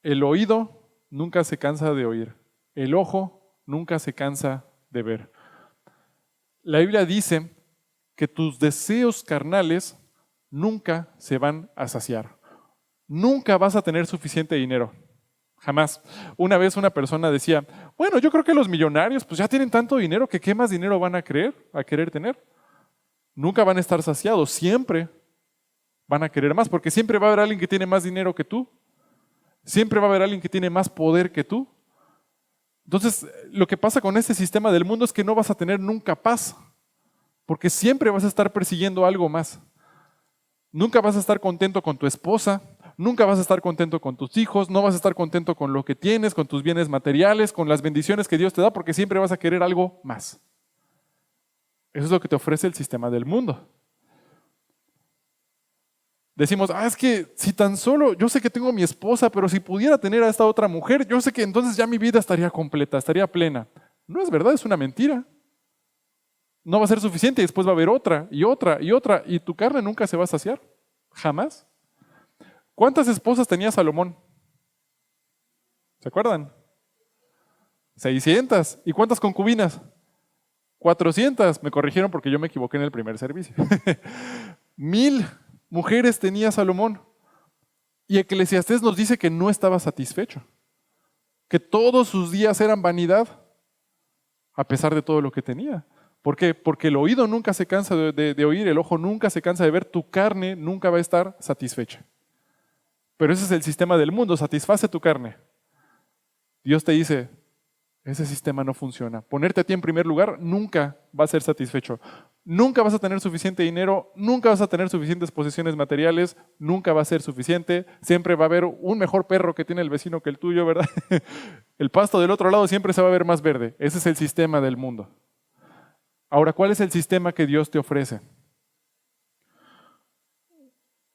el oído nunca se cansa de oír, el ojo nunca se cansa de ver. La Biblia dice que tus deseos carnales nunca se van a saciar. Nunca vas a tener suficiente dinero. Jamás. Una vez una persona decía, bueno, yo creo que los millonarios pues ya tienen tanto dinero que ¿qué más dinero van a querer tener? Nunca van a estar saciados, siempre van a querer más, porque siempre va a haber alguien que tiene más dinero que tú. Siempre va a haber alguien que tiene más poder que tú. Entonces, lo que pasa con este sistema del mundo es que no vas a tener nunca paz, porque siempre vas a estar persiguiendo algo más. Nunca vas a estar contento con tu esposa, nunca vas a estar contento con tus hijos, no vas a estar contento con lo que tienes, con tus bienes materiales, con las bendiciones que Dios te da, porque siempre vas a querer algo más. Eso es lo que te ofrece el sistema del mundo. Decimos, es que si tan solo, yo sé que tengo a mi esposa, pero si pudiera tener a esta otra mujer, yo sé que entonces ya mi vida estaría completa, estaría plena. No es verdad, es una mentira. No va a ser suficiente y después va a haber otra y otra y otra y tu carne nunca se va a saciar. Jamás. ¿Cuántas esposas tenía Salomón? ¿Se acuerdan? 600. ¿Y cuántas concubinas? 400. Me corrigieron porque yo me equivoqué en el primer servicio. 1000 mujeres tenía Salomón. Y Eclesiastés nos dice que no estaba satisfecho. Que todos sus días eran vanidad, a pesar de todo lo que tenía. ¿Por qué? Porque el oído nunca se cansa de oír, el ojo nunca se cansa de ver, tu carne nunca va a estar satisfecha. Pero ese es el sistema del mundo, satisface tu carne. Dios te dice, ese sistema no funciona. Ponerte a ti en primer lugar nunca va a ser satisfecho. Nunca vas a tener suficiente dinero, nunca vas a tener suficientes posesiones materiales, nunca va a ser suficiente. Siempre va a haber un mejor perro que tiene el vecino que el tuyo, ¿verdad? El pasto del otro lado siempre se va a ver más verde. Ese es el sistema del mundo. Ahora, ¿cuál es el sistema que Dios te ofrece?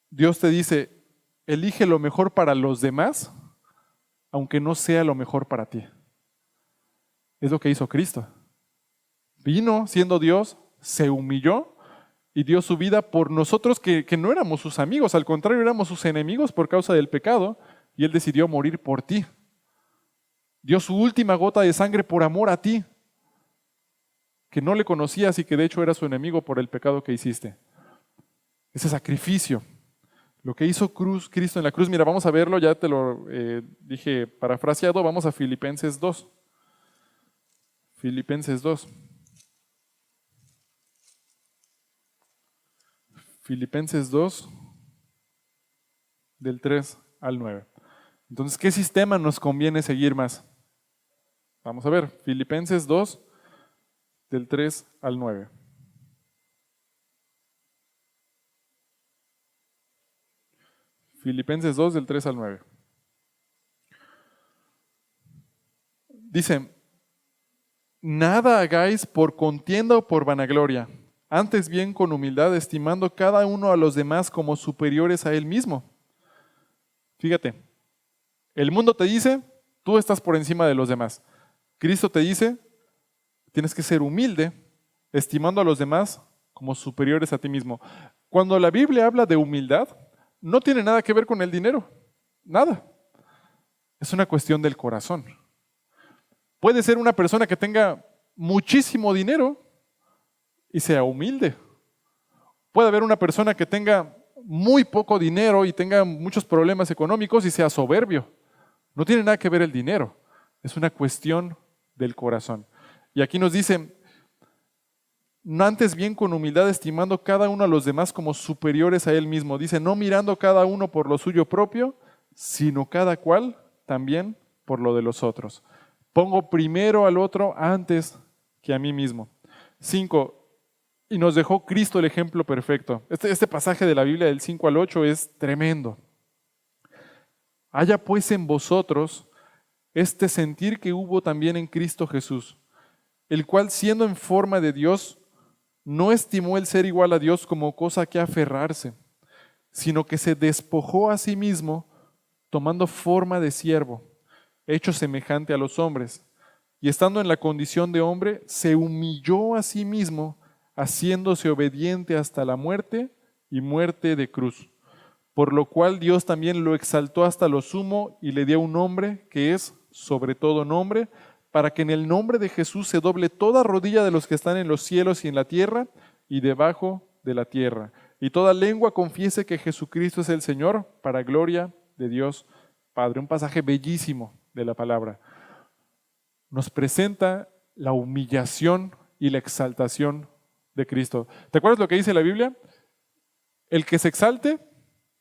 Dios te dice, elige lo mejor para los demás, aunque no sea lo mejor para ti. Es lo que hizo Cristo. Vino siendo Dios, se humilló y dio su vida por nosotros que no éramos sus amigos, al contrario, éramos sus enemigos por causa del pecado, y Él decidió morir por ti. Dio su última gota de sangre por amor a ti, que no le conocías y que de hecho era su enemigo por el pecado que hiciste. Ese sacrificio, lo que hizo Cristo en la cruz, mira, vamos a verlo, ya te lo dije parafraseado, vamos a Filipenses 2. Filipenses 2. Filipenses 2, del 3 al 9. Entonces, ¿qué sistema nos conviene seguir más? Vamos a ver, Filipenses 2, del 3 al 9. Filipenses 2, del 3 al 9. Dice, nada hagáis por contienda o por vanagloria, antes bien con humildad, estimando cada uno a los demás como superiores a él mismo. Fíjate, el mundo te dice, tú estás por encima de los demás. Cristo te dice, tienes que ser humilde, estimando a los demás como superiores a ti mismo. Cuando la Biblia habla de humildad, no tiene nada que ver con el dinero, nada. Es una cuestión del corazón. Puede ser una persona que tenga muchísimo dinero y sea humilde. Puede haber una persona que tenga muy poco dinero y tenga muchos problemas económicos y sea soberbio. No tiene nada que ver el dinero. Es una cuestión del corazón. Y aquí nos dice, antes bien con humildad estimando cada uno a los demás como superiores a él mismo. Dice, no mirando cada uno por lo suyo propio, sino cada cual también por lo de los otros. Pongo primero al otro antes que a mí mismo. 5. Y nos dejó Cristo el ejemplo perfecto. Este pasaje de la Biblia del 5 al 8 es tremendo. Haya pues en vosotros este sentir que hubo también en Cristo Jesús, el cual siendo en forma de Dios, no estimó el ser igual a Dios como cosa que aferrarse, sino que se despojó a sí mismo, tomando forma de siervo, hecho semejante a los hombres, y estando en la condición de hombre, se humilló a sí mismo, haciéndose obediente hasta la muerte y muerte de cruz. Por lo cual Dios también lo exaltó hasta lo sumo y le dio un nombre que es sobre todo nombre, para que en el nombre de Jesús se doble toda rodilla de los que están en los cielos y en la tierra y debajo de la tierra, y toda lengua confiese que Jesucristo es el Señor, para gloria de Dios Padre. Un pasaje bellísimo de la palabra. Nos presenta la humillación y la exaltación de Cristo. ¿Te acuerdas lo que dice la Biblia? El que se exalte,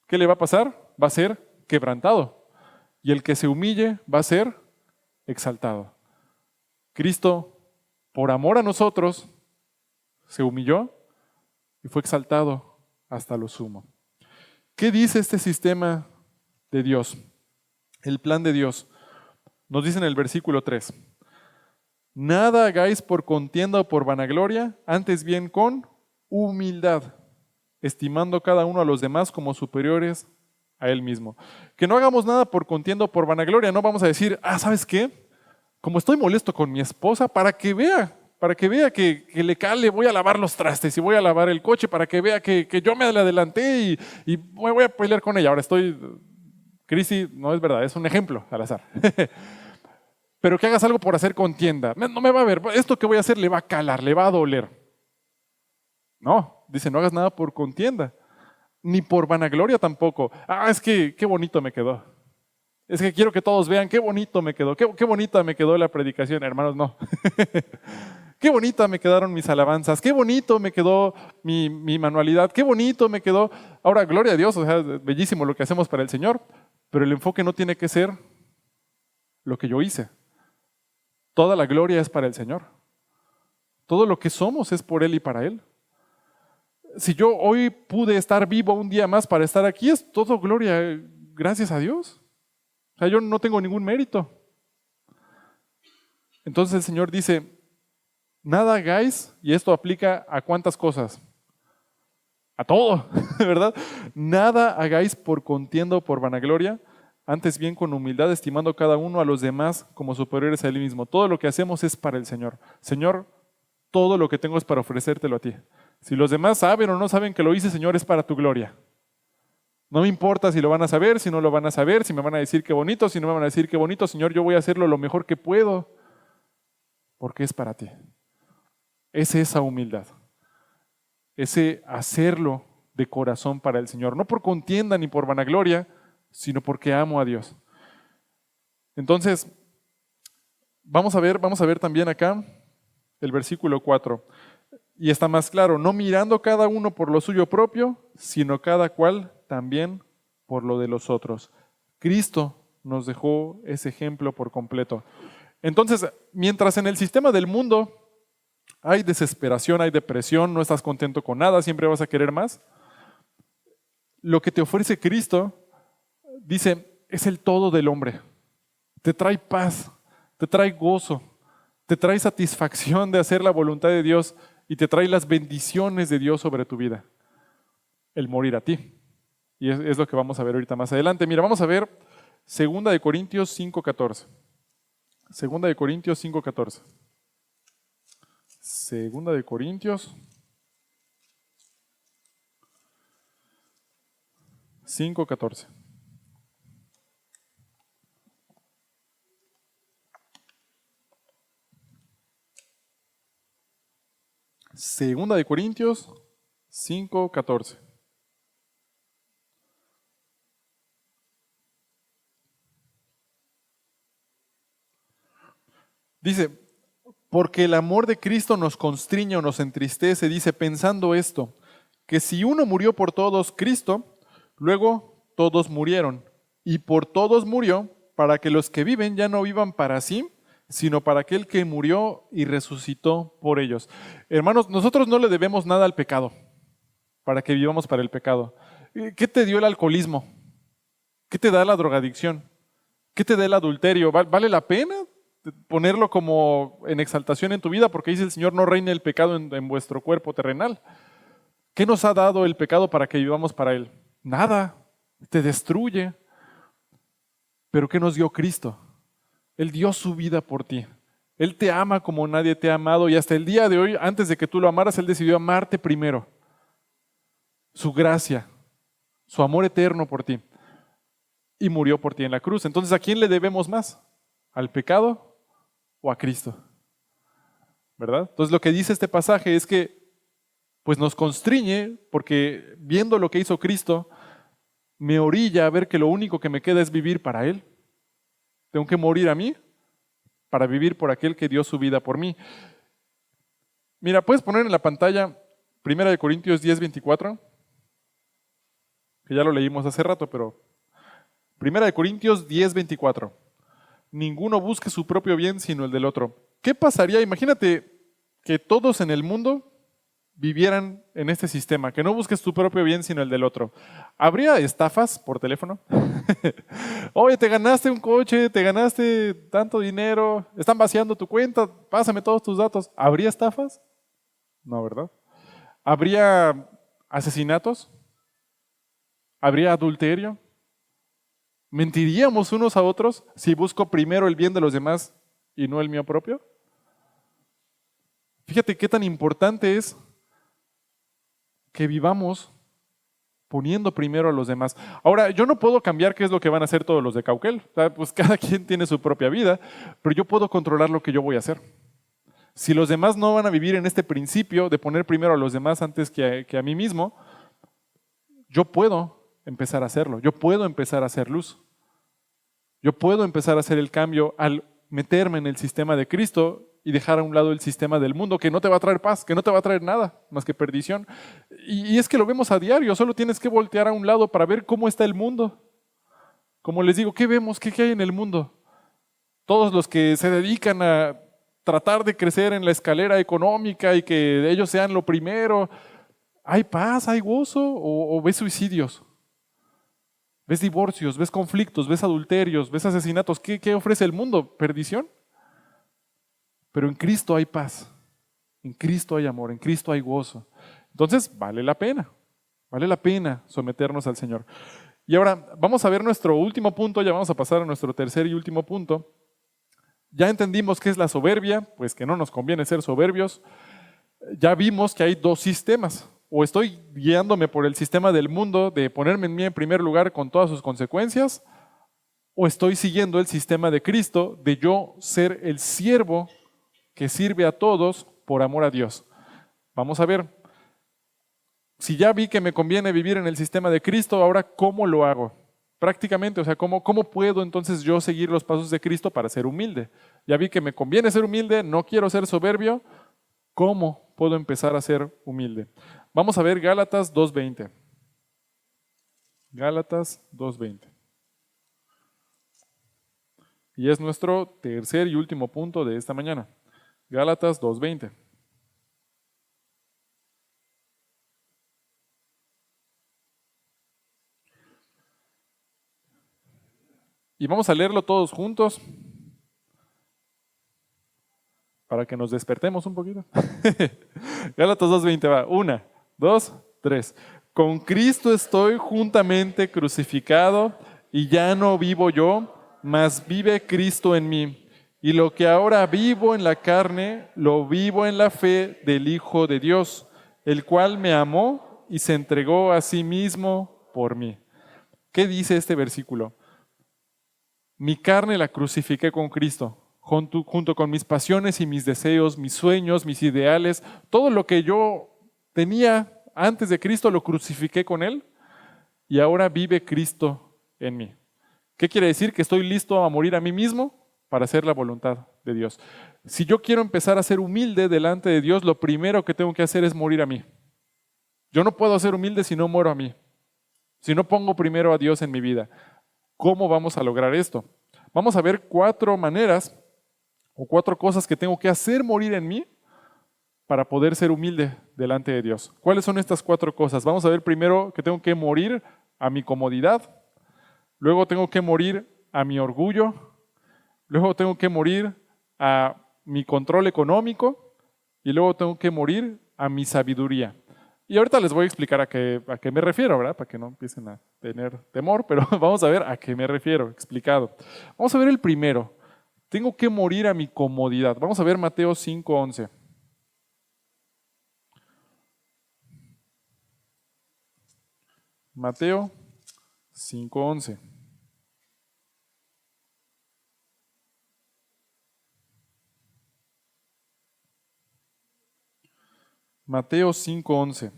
¿qué le va a pasar? Va a ser quebrantado. Y el que se humille va a ser exaltado. Cristo, por amor a nosotros, se humilló y fue exaltado hasta lo sumo. ¿Qué dice este sistema de Dios? El plan de Dios. Nos dice en el versículo 3. Nada hagáis por contienda o por vanagloria, antes bien con humildad, estimando cada uno a los demás como superiores a él mismo. Que no hagamos nada por contienda o por vanagloria. No vamos a decir, ¿sabes qué? Como estoy molesto con mi esposa, para que vea que le cale, voy a lavar los trastes y voy a lavar el coche, para que vea que yo me le adelanté y voy a pelear con ella. Ahora Cristi, no es verdad, es un ejemplo al azar. Pero que hagas algo por hacer contienda. No me va a ver, esto que voy a hacer le va a calar, le va a doler. No, dice, no hagas nada por contienda, ni por vanagloria tampoco. Es que qué bonito me quedó. Es que quiero que todos vean qué bonito me quedó, qué bonita me quedó la predicación, hermanos, no. Qué bonita me quedaron mis alabanzas, qué bonito me quedó mi manualidad, qué bonito me quedó. Ahora, gloria a Dios, o sea, bellísimo lo que hacemos para el Señor, pero el enfoque no tiene que ser lo que yo hice. Toda la gloria es para el Señor. Todo lo que somos es por Él y para Él. Si yo hoy pude estar vivo un día más para estar aquí, es todo gloria, gracias a Dios. O sea, yo no tengo ningún mérito. Entonces el Señor dice, nada hagáis, y esto aplica a cuántas cosas. A todo, ¿verdad? Nada hagáis por contienda o por vanagloria, antes bien con humildad, estimando cada uno a los demás como superiores a él mismo. Todo lo que hacemos es para el Señor. Señor, todo lo que tengo es para ofrecértelo a ti. Si los demás saben o no saben que lo hice, Señor, es para tu gloria. No me importa si lo van a saber, si no lo van a saber, si me van a decir qué bonito, si no me van a decir qué bonito. Señor, yo voy a hacerlo lo mejor que puedo, porque es para ti. Es esa humildad. Ese hacerlo de corazón para el Señor. No por contienda ni por vanagloria, sino porque amo a Dios. Entonces, vamos a ver también acá el versículo 4. Y está más claro, no mirando cada uno por lo suyo propio, sino cada cual también por lo de los otros. Cristo nos dejó ese ejemplo por completo. Entonces, mientras en el sistema del mundo hay desesperación, hay depresión, no estás contento con nada, siempre vas a querer más, lo que te ofrece Cristo dice, es el todo del hombre. Te trae paz, te trae gozo, te trae satisfacción de hacer la voluntad de Dios y te trae las bendiciones de Dios sobre tu vida. El morir a ti. Y es lo que vamos a ver ahorita más adelante. Mira, vamos a ver 2 Corintios 5:14. 2 Corintios 5:14. 2 Corintios 5:14. Segunda de Corintios 5:14. Dice, porque el amor de Cristo nos constriñe o nos entristece, dice, pensando esto, que si uno murió por todos, Cristo, luego todos murieron, y por todos murió, para que los que viven ya no vivan para sí, sino para aquel que murió y resucitó por ellos. Hermanos, nosotros no le debemos nada al pecado, para que vivamos para el pecado. ¿Qué te dio el alcoholismo? ¿Qué te da la drogadicción? ¿Qué te da el adulterio? ¿Vale la pena ponerlo como en exaltación en tu vida? Porque dice el Señor, no reine el pecado en vuestro cuerpo terrenal. ¿Qué nos ha dado el pecado para que vivamos para Él? Nada, te destruye. ¿Pero qué nos dio Cristo? Él dio su vida por ti. Él te ama como nadie te ha amado y hasta el día de hoy, antes de que tú lo amaras, Él decidió amarte primero. Su gracia, su amor eterno por ti. Y murió por ti en la cruz. Entonces, ¿a quién le debemos más? ¿Al pecado o a Cristo? ¿Verdad? Entonces, lo que dice este pasaje es que pues nos constriñe porque viendo lo que hizo Cristo, me orilla a ver que lo único que me queda es vivir para Él. Tengo que morir a mí para vivir por aquel que dio su vida por mí. Mira, puedes poner en la pantalla 1 Corintios 10:24, que ya lo leímos hace rato, pero 1 Corintios 10:24. Ninguno busque su propio bien sino el del otro. ¿Qué pasaría? Imagínate que todos en el mundo vivieran en este sistema, que no busques tu propio bien sino el del otro. ¿Habría estafas por teléfono? Oye, te ganaste un coche, te ganaste tanto dinero, están vaciando tu cuenta, pásame todos tus datos. ¿Habría estafas? No, ¿verdad? ¿Habría asesinatos? ¿Habría adulterio? ¿Mentiríamos unos a otros si busco primero el bien de los demás y no el mío propio? Fíjate qué tan importante es que vivamos poniendo primero a los demás. Ahora, yo no puedo cambiar qué es lo que van a hacer todos los de Cauquel. O sea, pues cada quien tiene su propia vida, pero yo puedo controlar lo que yo voy a hacer. Si los demás no van a vivir en este principio de poner primero a los demás antes que a mí mismo, yo puedo empezar a hacerlo. Yo puedo empezar a hacer luz. Yo puedo empezar a hacer el cambio al meterme en el sistema de Cristo y dejar a un lado el sistema del mundo que no te va a traer paz, que no te va a traer nada más que perdición. Y es que lo vemos a diario, solo tienes que voltear a un lado para ver cómo está el mundo. Como les digo, ¿qué vemos? ¿Qué hay en el mundo? Todos los que se dedican a tratar de crecer en la escalera económica y que ellos sean lo primero, ¿hay paz, hay gozo o ves suicidios? ¿Ves divorcios, ves conflictos, ves adulterios, ves asesinatos? ¿Qué ofrece el mundo? ¿Perdición? Pero en Cristo hay paz, en Cristo hay amor, en Cristo hay gozo. Entonces, vale la pena someternos al Señor. Y ahora vamos a ver nuestro último punto, ya vamos a pasar a nuestro tercer y último punto. Ya entendimos qué es la soberbia, pues que no nos conviene ser soberbios. Ya vimos que hay dos sistemas. O estoy guiándome por el sistema del mundo de ponerme en mí en primer lugar con todas sus consecuencias, o estoy siguiendo el sistema de Cristo de yo ser el siervo que sirve a todos por amor a Dios. Vamos a ver, si ya vi que me conviene vivir en el sistema de Cristo, ahora ¿cómo lo hago? Prácticamente, o sea, ¿cómo puedo entonces yo seguir los pasos de Cristo para ser humilde? Ya vi que me conviene ser humilde, no quiero ser soberbio, ¿cómo puedo empezar a ser humilde? Vamos a ver Gálatas 2:20. Gálatas 2:20. Y es nuestro tercer y último punto de esta mañana. Gálatas 2:20. Y vamos a leerlo todos juntos para que nos despertemos un poquito. Gálatas 2:20 va. 1, 2, 3. Con Cristo estoy juntamente crucificado y ya no vivo yo, mas vive Cristo en mí. Y lo que ahora vivo en la carne, lo vivo en la fe del Hijo de Dios, el cual me amó y se entregó a sí mismo por mí. ¿Qué dice este versículo? Mi carne la crucifiqué con Cristo, junto con mis pasiones y mis deseos, mis sueños, mis ideales, todo lo que yo tenía antes de Cristo lo crucifiqué con Él y ahora vive Cristo en mí. ¿Qué quiere decir? Que estoy listo a morir a mí mismo para hacer la voluntad de Dios. Si yo quiero empezar a ser humilde delante de Dios, lo primero que tengo que hacer es morir a mí. Yo no puedo ser humilde si no muero a mí, si no pongo primero a Dios en mi vida. ¿Cómo vamos a lograr esto? Vamos a ver 4 maneras o 4 cosas que tengo que hacer morir en mí para poder ser humilde delante de Dios. ¿Cuáles son estas 4 cosas? Vamos a ver primero que tengo que morir a mi comodidad, luego tengo que morir a mi orgullo, luego tengo que morir a mi control económico y luego tengo que morir a mi sabiduría. Y ahorita les voy a explicar a qué me refiero, ¿verdad? Para que no empiecen a tener temor, pero vamos a ver a qué me refiero, explicado. Vamos a ver el primero. Tengo que morir a mi comodidad. Vamos a ver Mateo 5:11. Mateo 5:11. Mateo 5:11.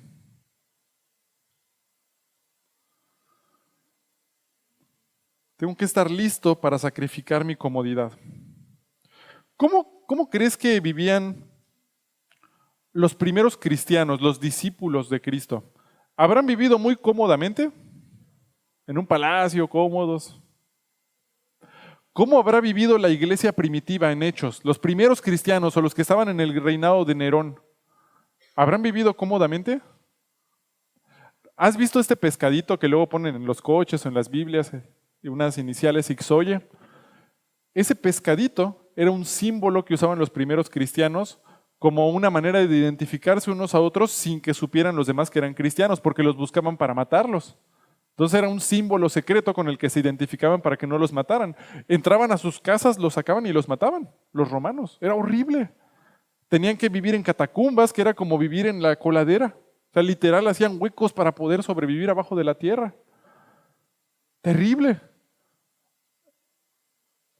Tengo que estar listo para sacrificar mi comodidad. ¿Cómo crees que vivían los primeros cristianos, los discípulos de Cristo? ¿Habrán vivido muy cómodamente? ¿En un palacio, cómodos? ¿Cómo habrá vivido la iglesia primitiva en Hechos? Los primeros cristianos o los que estaban en el reinado de Nerón, ¿habrán vivido cómodamente? ¿Has visto este pescadito que luego ponen en los coches o en las Biblias, unas iniciales Ixoye? Ese pescadito era un símbolo que usaban los primeros cristianos como una manera de identificarse unos a otros sin que supieran los demás que eran cristianos, porque los buscaban para matarlos. Entonces era un símbolo secreto con el que se identificaban para que no los mataran. Entraban a sus casas, los sacaban y los mataban, los romanos. Era horrible. Tenían que vivir en catacumbas, que era como vivir en la coladera. O sea, literal hacían huecos para poder sobrevivir abajo de la tierra. Terrible.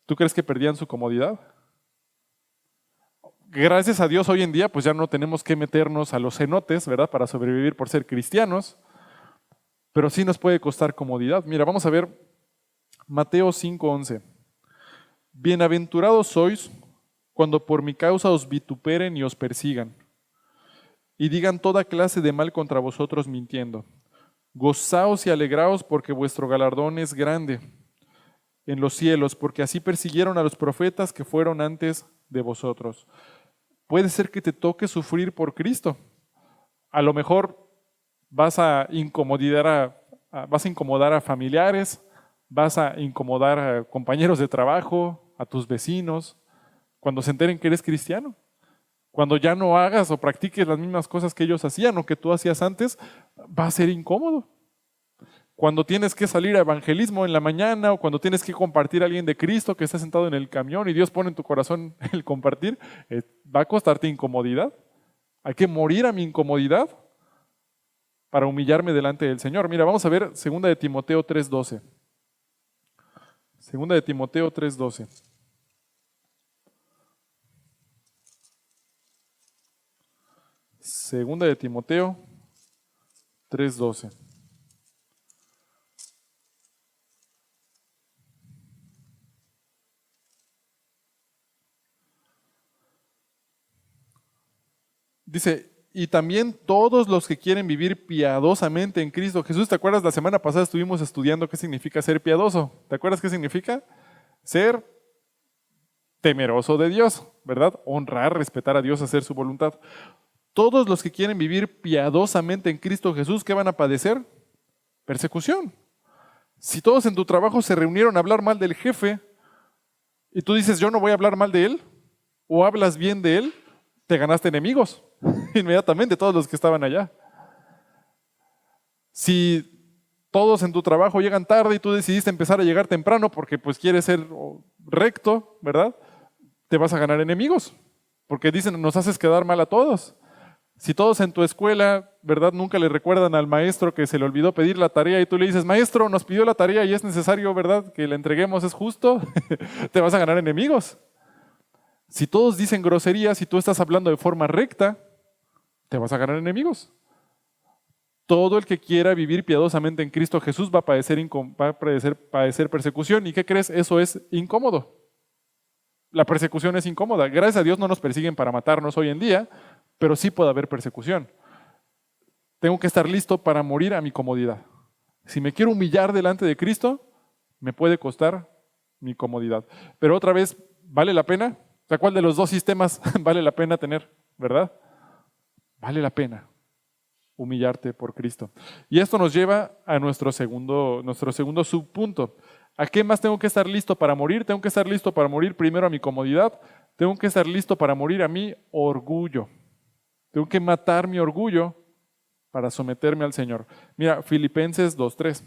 ¿Tú crees que perdían su comodidad? Gracias a Dios hoy en día pues ya no tenemos que meternos a los cenotes, ¿verdad? Para sobrevivir por ser cristianos, pero sí nos puede costar comodidad. Mira, vamos a ver Mateo 5:11. Bienaventurados sois cuando por mi causa os vituperen y os persigan, y digan toda clase de mal contra vosotros mintiendo. Gozaos y alegraos porque vuestro galardón es grande en los cielos, porque así persiguieron a los profetas que fueron antes de vosotros. Puede ser que te toque sufrir por Cristo. A lo mejor vas a incomodar a familiares, vas a incomodar a compañeros de trabajo, a tus vecinos, cuando se enteren que eres cristiano. Cuando ya no hagas o practiques las mismas cosas que ellos hacían o que tú hacías antes, va a ser incómodo. Cuando tienes que salir a evangelismo en la mañana o cuando tienes que compartir a alguien de Cristo que está sentado en el camión y Dios pone en tu corazón el compartir, va a costarte incomodidad. Hay que morir a mi incomodidad para humillarme delante del Señor. Mira, vamos a ver 2 de Timoteo 3:12. 2 de Timoteo 3:12. Segunda de Timoteo 3:12. Dice, y también todos los que quieren vivir piadosamente en Cristo Jesús. ¿Te acuerdas? La semana pasada estuvimos estudiando qué significa ser piadoso. ¿Te acuerdas qué significa? Ser temeroso de Dios, ¿verdad? Honrar, respetar a Dios, hacer su voluntad. Todos los que quieren vivir piadosamente en Cristo Jesús, ¿qué van a padecer? Persecución. Si todos en tu trabajo se reunieron a hablar mal del jefe y tú dices, yo no voy a hablar mal de él, o hablas bien de él, te ganaste enemigos inmediatamente, todos los que estaban allá. Si todos en tu trabajo llegan tarde y tú decidiste empezar a llegar temprano porque pues quieres ser recto, ¿verdad? Te vas a ganar enemigos, porque dicen, nos haces quedar mal a todos. Si todos en tu escuela, ¿verdad? Nunca le recuerdan al maestro que se le olvidó pedir la tarea y tú le dices, maestro, nos pidió la tarea y es necesario, ¿verdad? Que la entreguemos, es justo, te vas a ganar enemigos. Si todos dicen groserías y tú estás hablando de forma recta, te vas a ganar enemigos. Todo el que quiera vivir piadosamente en Cristo Jesús va a padecer persecución. ¿Y qué crees? Eso es incómodo. La persecución es incómoda. Gracias a Dios no nos persiguen para matarnos hoy en día, pero sí puede haber persecución. Tengo que estar listo para morir a mi comodidad. Si me quiero humillar delante de Cristo, me puede costar mi comodidad. Pero otra vez, ¿vale la pena? O sea, ¿cuál de los dos sistemas vale la pena tener? ¿Verdad? Vale la pena humillarte por Cristo. Y esto nos lleva a nuestro segundo subpunto. ¿A qué más tengo que estar listo para morir? Tengo que estar listo para morir primero a mi comodidad. Tengo que estar listo para morir a mi orgullo. Tengo que matar mi orgullo para someterme al Señor. Mira, Filipenses 2:3.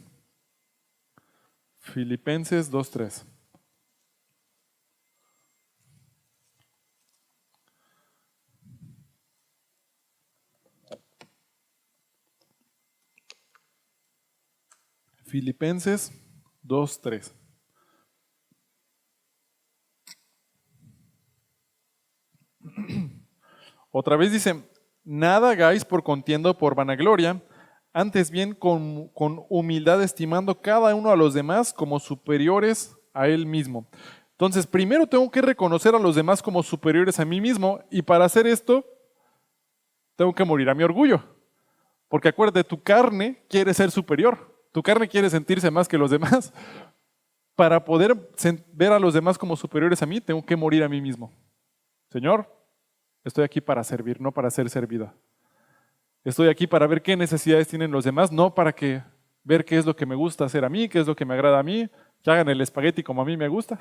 Filipenses 2:3. Filipenses 2:3. Otra vez dice, nada hagáis por contienda o por vanagloria, antes bien con humildad estimando cada uno a los demás como superiores a él mismo. Entonces, primero tengo que reconocer a los demás como superiores a mí mismo y para hacer esto, tengo que morir a mi orgullo. Porque acuérdate, tu carne quiere ser superior. Tu carne quiere sentirse más que los demás. Para poder ver a los demás como superiores a mí, tengo que morir a mí mismo. Señor, estoy aquí para servir, no para ser servido. Estoy aquí para ver qué necesidades tienen los demás, no para ver qué es lo que me gusta hacer a mí, qué es lo que me agrada a mí, que hagan el espagueti como a mí me gusta.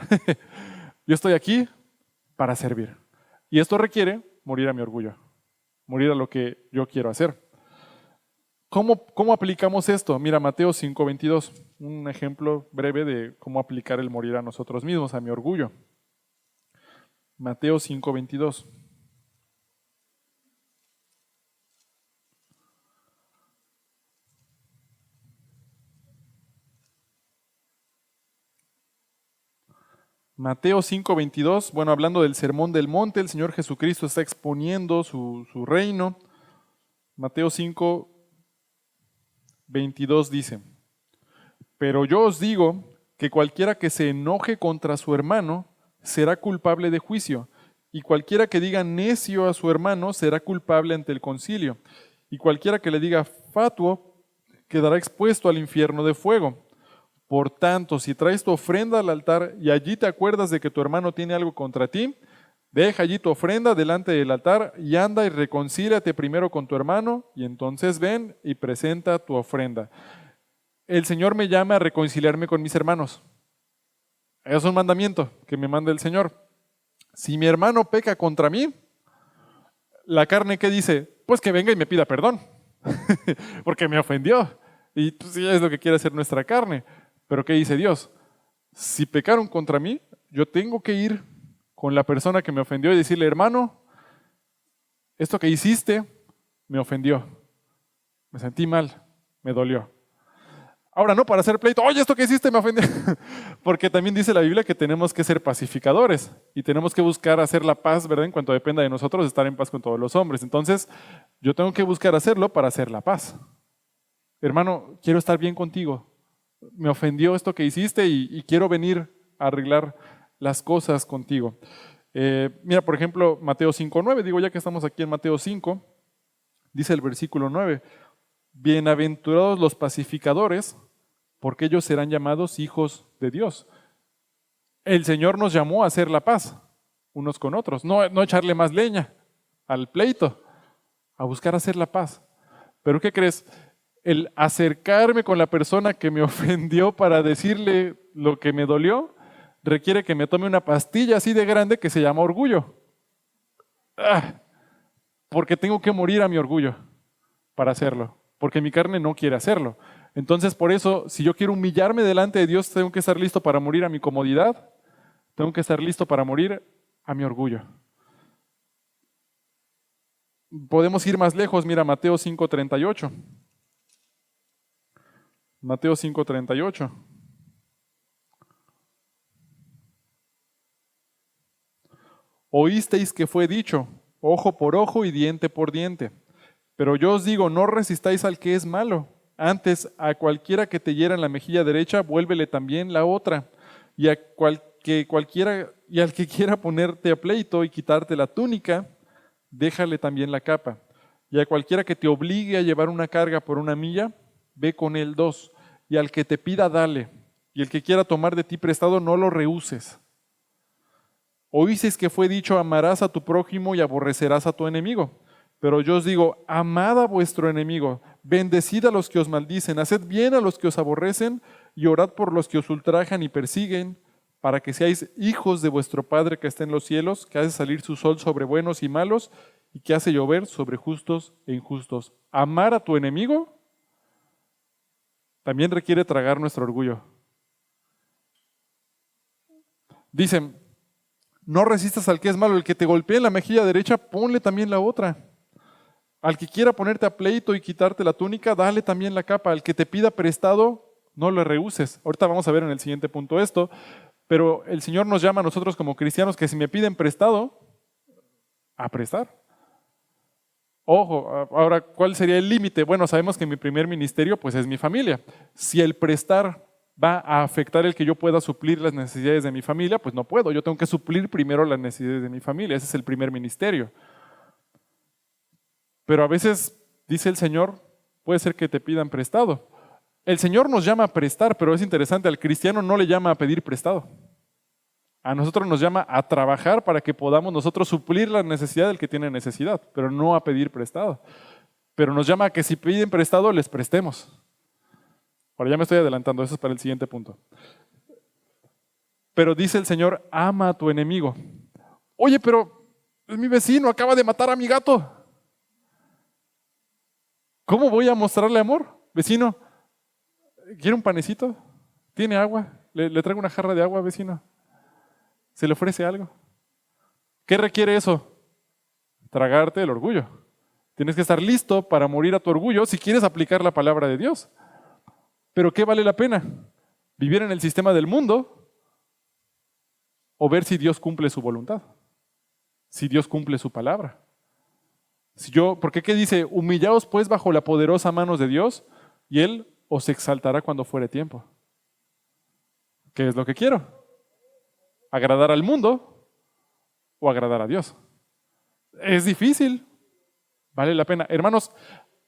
Yo estoy aquí para servir. Y esto requiere morir a mi orgullo, morir a lo que yo quiero hacer. ¿Cómo aplicamos esto? Mira, Mateo 5:22, un ejemplo breve de cómo aplicar el morir a nosotros mismos, a mi orgullo. Mateo 5:22. Mateo 5:22, bueno, hablando del sermón del monte, el Señor Jesucristo está exponiendo su reino. Mateo 5:22 dice, pero yo os digo que cualquiera que se enoje contra su hermano será culpable de juicio, y cualquiera que diga necio a su hermano será culpable ante el concilio, y cualquiera que le diga fatuo quedará expuesto al infierno de fuego. Por tanto, si traes tu ofrenda al altar y allí te acuerdas de que tu hermano tiene algo contra ti, deja allí tu ofrenda delante del altar y anda y reconcíliate primero con tu hermano y entonces ven y presenta tu ofrenda. El Señor me llama a reconciliarme con mis hermanos. Es un mandamiento que me manda el Señor. Si mi hermano peca contra mí, la carne, ¿qué dice? Pues que venga y me pida perdón, porque me ofendió. Y pues, sí, es lo que quiere hacer nuestra carne. Pero ¿qué dice Dios? Si pecaron contra mí, yo tengo que ir con la persona que me ofendió y decirle, hermano, esto que hiciste me ofendió. Me sentí mal, me dolió. Ahora no para hacer pleito, oye, esto que hiciste me ofendió. Porque también dice la Biblia que tenemos que ser pacificadores y tenemos que buscar hacer la paz, ¿verdad? En cuanto dependa de nosotros, estar en paz con todos los hombres. Entonces, yo tengo que buscar hacerlo para hacer la paz. Hermano, quiero estar bien contigo. Me ofendió esto que hiciste y quiero venir a arreglar las cosas contigo. Mira, por ejemplo, Mateo 5:9, digo ya que estamos aquí en Mateo 5, dice el versículo 9, bienaventurados los pacificadores, porque ellos serán llamados hijos de Dios. El Señor nos llamó a hacer la paz unos con otros, no echarle más leña al pleito, a buscar hacer la paz. Pero ¿qué crees? el acercarme con la persona que me ofendió para decirle lo que me dolió, requiere que me tome una pastilla así de grande que se llama orgullo. Porque tengo que morir a mi orgullo para hacerlo, porque mi carne no quiere hacerlo. Entonces, por eso, si yo quiero humillarme delante de Dios, tengo que estar listo para morir a mi comodidad, tengo que estar listo para morir a mi orgullo. Podemos ir más lejos, mira Mateo 5:38. Mateo 5:38. Oísteis que fue dicho, ojo por ojo y diente por diente. Pero yo os digo, no resistáis al que es malo. Antes, a cualquiera que te hiera en la mejilla derecha, vuélvele también la otra. Y al que quiera ponerte a pleito y quitarte la túnica, déjale también la capa. Y a cualquiera que te obligue a llevar una carga por 1 milla, ve con él 2. Y al que te pida, dale. Y el que quiera tomar de ti prestado, no lo rehuses. Oísteis que fue dicho, amarás a tu prójimo y aborrecerás a tu enemigo. Pero yo os digo, amad a vuestro enemigo, bendecid a los que os maldicen, haced bien a los que os aborrecen y orad por los que os ultrajan y persiguen, para que seáis hijos de vuestro Padre que está en los cielos, que hace salir su sol sobre buenos y malos y que hace llover sobre justos e injustos. Amar a tu enemigo también requiere tragar nuestro orgullo. Dicen, no resistas al que es malo, el que te golpee en la mejilla derecha, ponle también la otra. Al que quiera ponerte a pleito y quitarte la túnica, dale también la capa. Al que te pida prestado, no le rehuses. Ahorita vamos a ver en el siguiente punto esto, pero el Señor nos llama a nosotros como cristianos que si me piden prestado, a prestar. Ojo, ahora, ¿cuál sería el límite? Bueno, sabemos que mi primer ministerio pues es mi familia. Si el prestar va a afectar el que yo pueda suplir las necesidades de mi familia, pues no puedo. Yo tengo que suplir primero las necesidades de mi familia. Ese es el primer ministerio. Pero a veces, dice el Señor, puede ser que te pidan prestado. El Señor nos llama a prestar, pero es interesante, al cristiano no le llama a pedir prestado. A nosotros nos llama a trabajar para que podamos nosotros suplir la necesidad del que tiene necesidad, pero no a pedir prestado. Pero nos llama a que si piden prestado, les prestemos. Ahora ya me estoy adelantando, eso es para el siguiente punto. Pero dice el Señor, ama a tu enemigo. Oye, pero es mi vecino, acaba de matar a mi gato. ¿Cómo voy a mostrarle amor? Vecino, ¿quiere un panecito? ¿Tiene agua? ¿Le traigo una jarra de agua, vecino? ¿Se le ofrece algo? ¿Qué requiere eso? Tragarte el orgullo. Tienes que estar listo para morir a tu orgullo si quieres aplicar la palabra de Dios. ¿Pero qué vale la pena? ¿Vivir en el sistema del mundo o ver si Dios cumple su voluntad? Si Dios cumple su palabra. Porque ¿qué dice? Humillaos pues bajo la poderosa mano de Dios y Él os exaltará cuando fuere tiempo. ¿Qué es lo que quiero? ¿Agradar al mundo o agradar a Dios? Es difícil. Vale la pena. Hermanos,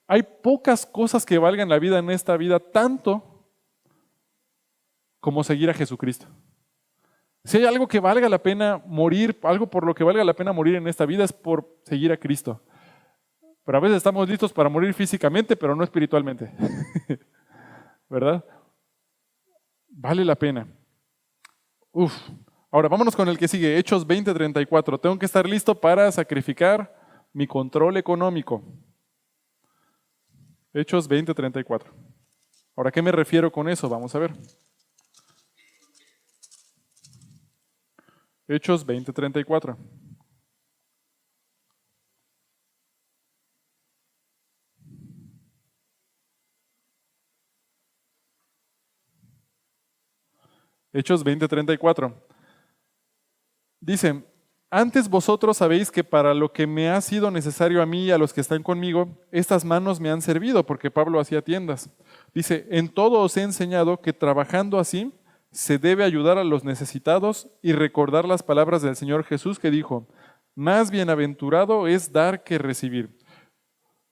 hay pocas cosas que valgan la vida en esta vida tanto como seguir a Jesucristo. Si hay algo que valga la pena morir, algo por lo que valga la pena morir en esta vida es por seguir a Cristo. Pero a veces estamos listos para morir físicamente, pero no espiritualmente. ¿Verdad? Vale la pena. Ahora vámonos con el que sigue, Hechos 20:34. Tengo que estar listo para sacrificar mi control económico. Hechos 20:34. Ahora, ¿a qué me refiero con eso? Vamos a ver. Hechos 20:34. Hechos 20:34. Dice, antes vosotros sabéis que para lo que me ha sido necesario a mí y a los que están conmigo, estas manos me han servido, porque Pablo hacía tiendas. Dice, en todo os he enseñado que trabajando así se debe ayudar a los necesitados y recordar las palabras del Señor Jesús que dijo, más bienaventurado es dar que recibir.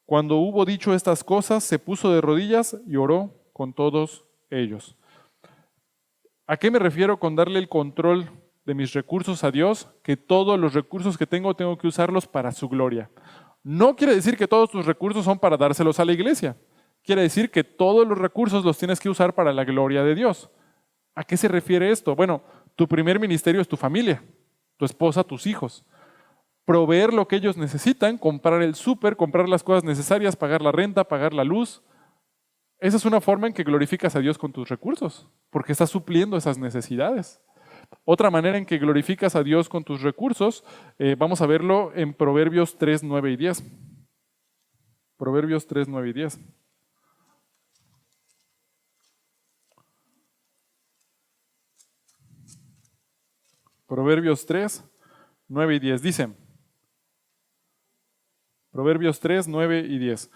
Cuando hubo dicho estas cosas, se puso de rodillas y oró con todos ellos. ¿A qué me refiero con darle el control de mis recursos a Dios? Que todos los recursos que tengo que usarlos para su gloria. No quiere decir que todos tus recursos son para dárselos a la iglesia. quiere decir que todos los recursos los tienes que usar para la gloria de Dios. ¿A qué se refiere esto? Bueno, tu primer ministerio es tu familia, tu esposa, tus hijos. Proveer lo que ellos necesitan, comprar el súper, comprar las cosas necesarias, pagar la renta, pagar la luz. Esa es una forma en que glorificas a Dios con tus recursos, porque estás supliendo esas necesidades. Otra manera en que glorificas a Dios con tus recursos, vamos a verlo en Proverbios 3, 9 y 10. Proverbios 3, 9 y 10. Proverbios 3, 9 y 10. Dice, Proverbios 3, 9 y 10.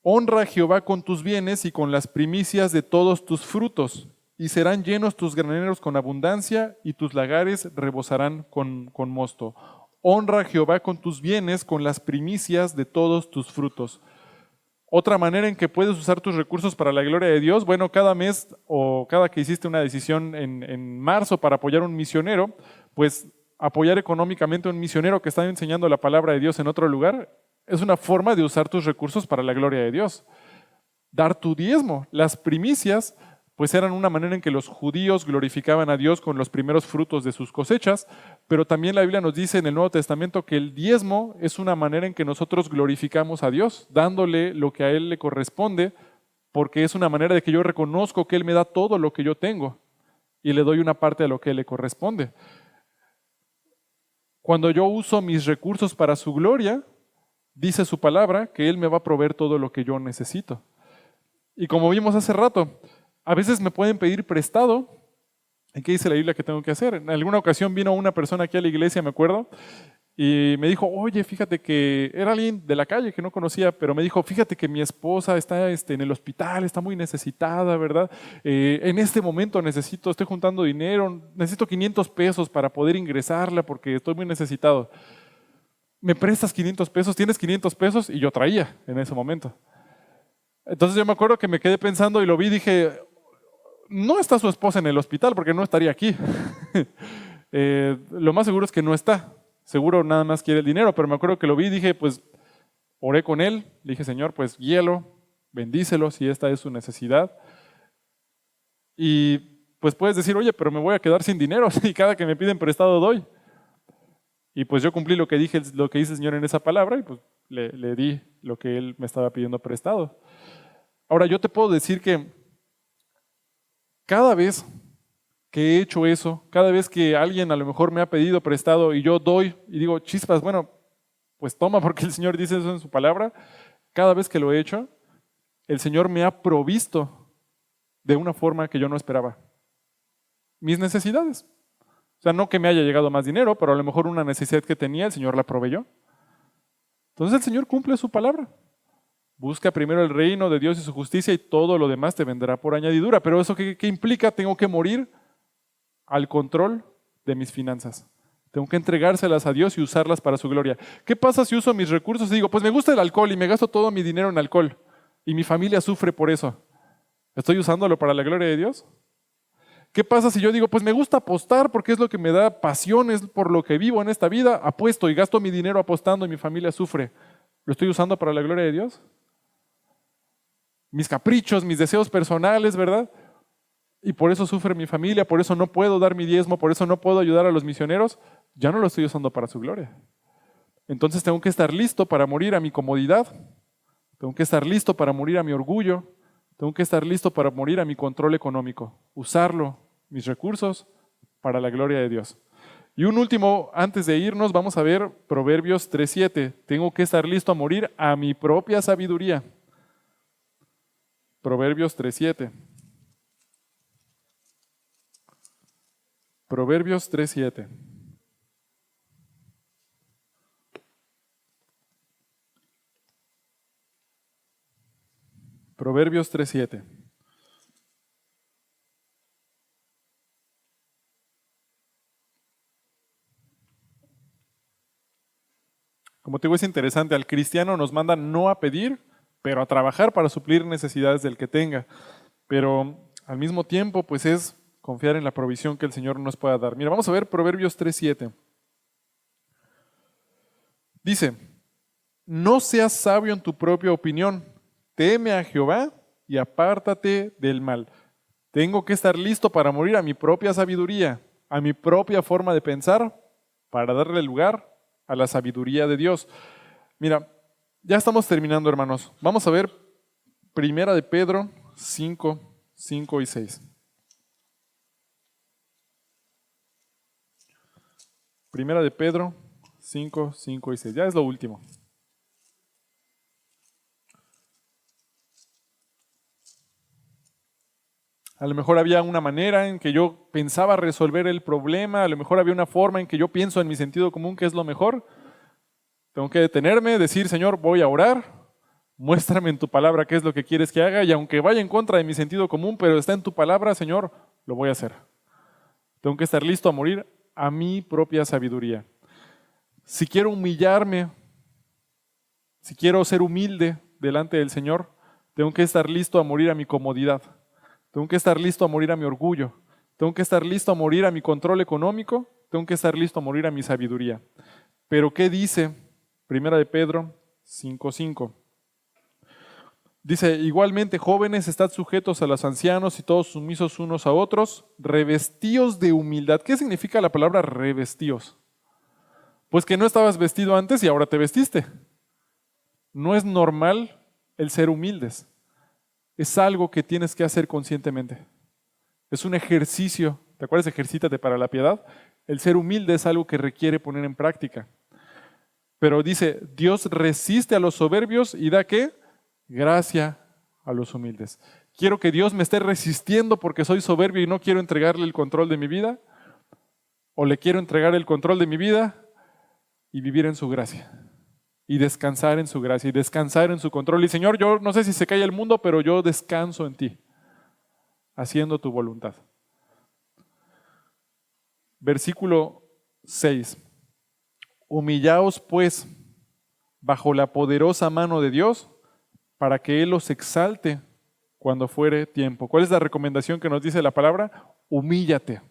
Honra a Jehová con tus bienes y con las primicias de todos tus frutos, y serán llenos tus graneros con abundancia, y tus lagares rebosarán con mosto. Honra a Jehová con tus bienes, con las primicias de todos tus frutos. Otra manera en que puedes usar tus recursos para la gloria de Dios, bueno, cada mes o cada que hiciste una decisión en marzo para apoyar a un misionero, pues apoyar económicamente a un misionero que está enseñando la palabra de Dios en otro lugar, es una forma de usar tus recursos para la gloria de Dios. Dar tu diezmo, las primicias, pues eran una manera en que los judíos glorificaban a Dios con los primeros frutos de sus cosechas, pero también la Biblia nos dice en el Nuevo Testamento que el diezmo es una manera en que nosotros glorificamos a Dios, dándole lo que a Él le corresponde, porque es una manera de que yo reconozco que Él me da todo lo que yo tengo y le doy una parte de lo que Él le corresponde. Cuando yo uso mis recursos para su gloria, dice su palabra que Él me va a proveer todo lo que yo necesito. Y como vimos hace rato, a veces me pueden pedir prestado. ¿Y qué dice la Biblia que tengo que hacer? En alguna ocasión vino una persona aquí a la iglesia, me acuerdo, y me dijo, oye, fíjate que era alguien de la calle que no conocía, pero me dijo, fíjate que mi esposa está en el hospital, está muy necesitada, ¿verdad? En este momento estoy juntando dinero, necesito 500 pesos para poder ingresarla porque estoy muy necesitado. ¿Me prestas 500 pesos? ¿Tienes 500 pesos? Y yo traía en ese momento. Entonces yo me acuerdo que me quedé pensando y lo vi y dije, no está su esposa en el hospital porque no estaría aquí. Lo más seguro es que no está. Seguro nada más quiere el dinero, pero me acuerdo que lo vi y dije, pues oré con él. Le dije, Señor, pues guíelo, bendícelo si esta es su necesidad. Y pues puedes decir, oye, pero me voy a quedar sin dinero y cada que me piden prestado doy. Y pues yo cumplí lo que dice el Señor en esa palabra y pues le di lo que Él me estaba pidiendo prestado. Ahora yo te puedo decir que cada vez que he hecho eso, cada vez que alguien a lo mejor me ha pedido prestado y yo doy y digo, chispas, bueno, pues toma porque el Señor dice eso en su palabra, cada vez que lo he hecho, el Señor me ha provisto de una forma que yo no esperaba. Mis necesidades. O sea, no que me haya llegado más dinero, pero a lo mejor una necesidad que tenía, el Señor la proveyó. Entonces el Señor cumple su palabra. Busca primero el reino de Dios y su justicia y todo lo demás te vendrá por añadidura. Pero ¿eso qué implica? Tengo que morir al control de mis finanzas. Tengo que entregárselas a Dios y usarlas para su gloria. ¿Qué pasa si uso mis recursos y digo, pues me gusta el alcohol y me gasto todo mi dinero en alcohol y mi familia sufre por eso? ¿Estoy usándolo para la gloria de Dios? ¿Qué pasa si yo digo, pues me gusta apostar porque es lo que me da pasión, es por lo que vivo en esta vida, apuesto y gasto mi dinero apostando y mi familia sufre? ¿Lo estoy usando para la gloria de Dios? Mis caprichos, mis deseos personales, ¿verdad? Y por eso sufre mi familia, por eso no puedo dar mi diezmo, por eso no puedo ayudar a los misioneros, ya no lo estoy usando para su gloria. Entonces tengo que estar listo para morir a mi comodidad, tengo que estar listo para morir a mi orgullo, tengo que estar listo para morir a mi control económico, usarlo, mis recursos, para la gloria de Dios. Y un último, antes de irnos, vamos a ver Proverbios 3:7. Tengo que estar listo a morir a mi propia sabiduría. Proverbios 3:7. Proverbios 3:7. Proverbios 3:7. Como te digo, es interesante, al cristiano nos manda no a pedir, pero a trabajar para suplir necesidades del que tenga. Pero al mismo tiempo, pues es confiar en la provisión que el Señor nos pueda dar. Mira, vamos a ver Proverbios 3:7. Dice, no seas sabio en tu propia opinión, Teme a Jehová y apártate del mal. Tengo que estar listo para morir a mi propia sabiduría, a mi propia forma de pensar, para darle lugar a la sabiduría de Dios. Mira, ya estamos terminando, hermanos. Vamos a ver Primera de Pedro 5, 5 y 6. Primera de Pedro 5, 5 y 6. Ya es lo último. A lo mejor había una manera en que yo pensaba resolver el problema, a lo mejor había una forma en que yo pienso en mi sentido común que es lo mejor. Tengo que detenerme, decir, Señor, voy a orar, muéstrame en tu palabra qué es lo que quieres que haga, y aunque vaya en contra de mi sentido común, pero está en tu palabra, Señor, lo voy a hacer. Tengo que estar listo a morir a mi propia sabiduría. Si quiero humillarme, si quiero ser humilde delante del Señor, tengo que estar listo a morir a mi comodidad. Tengo que estar listo a morir a mi orgullo. Tengo que estar listo a morir a mi control económico. Tengo que estar listo a morir a mi sabiduría. Pero ¿qué dice Primera de Pedro 5:5? Dice, igualmente jóvenes, estad sujetos a los ancianos y todos sumisos unos a otros, revestíos de humildad. ¿Qué significa la palabra revestíos? Pues que no estabas vestido antes y ahora te vestiste. No es normal el ser humildes. Es algo que tienes que hacer conscientemente. Es un ejercicio. ¿Te acuerdas? Ejercítate para la piedad. El ser humilde es algo que requiere poner en práctica. Pero dice, Dios resiste a los soberbios y da ¿qué? Gracia a los humildes. ¿Quiero que Dios me esté resistiendo porque soy soberbio y no quiero entregarle el control de mi vida? ¿O le quiero entregar el control de mi vida y vivir en su gracia? Y descansar en su gracia y descansar en su control. Y Señor, yo no sé si se cae el mundo, pero yo descanso en ti, haciendo tu voluntad. Versículo 6. Humillaos pues bajo la poderosa mano de Dios para que Él os exalte cuando fuere tiempo. ¿Cuál es la recomendación que nos dice la palabra? Humíllate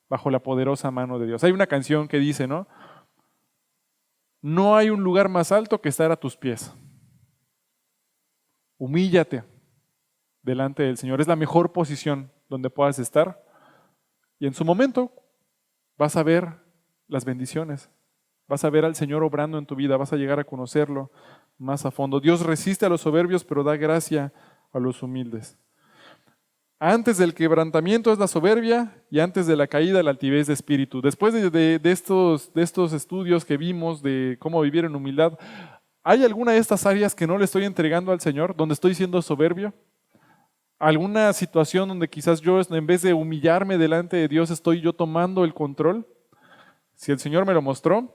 bajo la poderosa mano de Dios. Hay una canción que dice, ¿no? No hay un lugar más alto que estar a tus pies. Humíllate delante del Señor. Es la mejor posición donde puedas estar. Y en su momento vas a ver las bendiciones. Vas a ver al Señor obrando en tu vida. Vas a llegar a conocerlo más a fondo. Dios resiste a los soberbios, pero da gracia a los humildes. Antes del quebrantamiento es la soberbia y antes de la caída la altivez de espíritu. Después de estos estudios que vimos de cómo vivir en humildad, ¿hay alguna de estas áreas que no le estoy entregando al Señor, donde estoy siendo soberbio? ¿Alguna situación donde quizás yo, en vez de humillarme delante de Dios, estoy yo tomando el control? Si el Señor me lo mostró,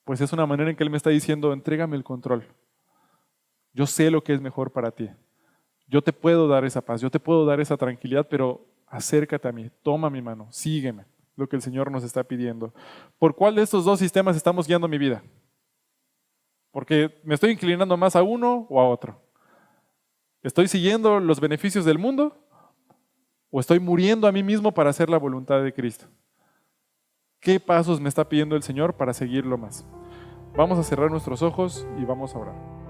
pues es una manera en que Él me está diciendo, entrégame el control. Yo sé lo que es mejor para ti. Yo te puedo dar esa paz, yo te puedo dar esa tranquilidad, pero acércate a mí, toma mi mano, sígueme, lo que el Señor nos está pidiendo. ¿Por cuál de estos dos sistemas estamos guiando mi vida? Porque me estoy inclinando más a uno o a otro. ¿Estoy siguiendo los beneficios del mundo o estoy muriendo a mí mismo para hacer la voluntad de Cristo? ¿Qué pasos me está pidiendo el Señor para seguirlo más? Vamos a cerrar nuestros ojos y vamos a orar.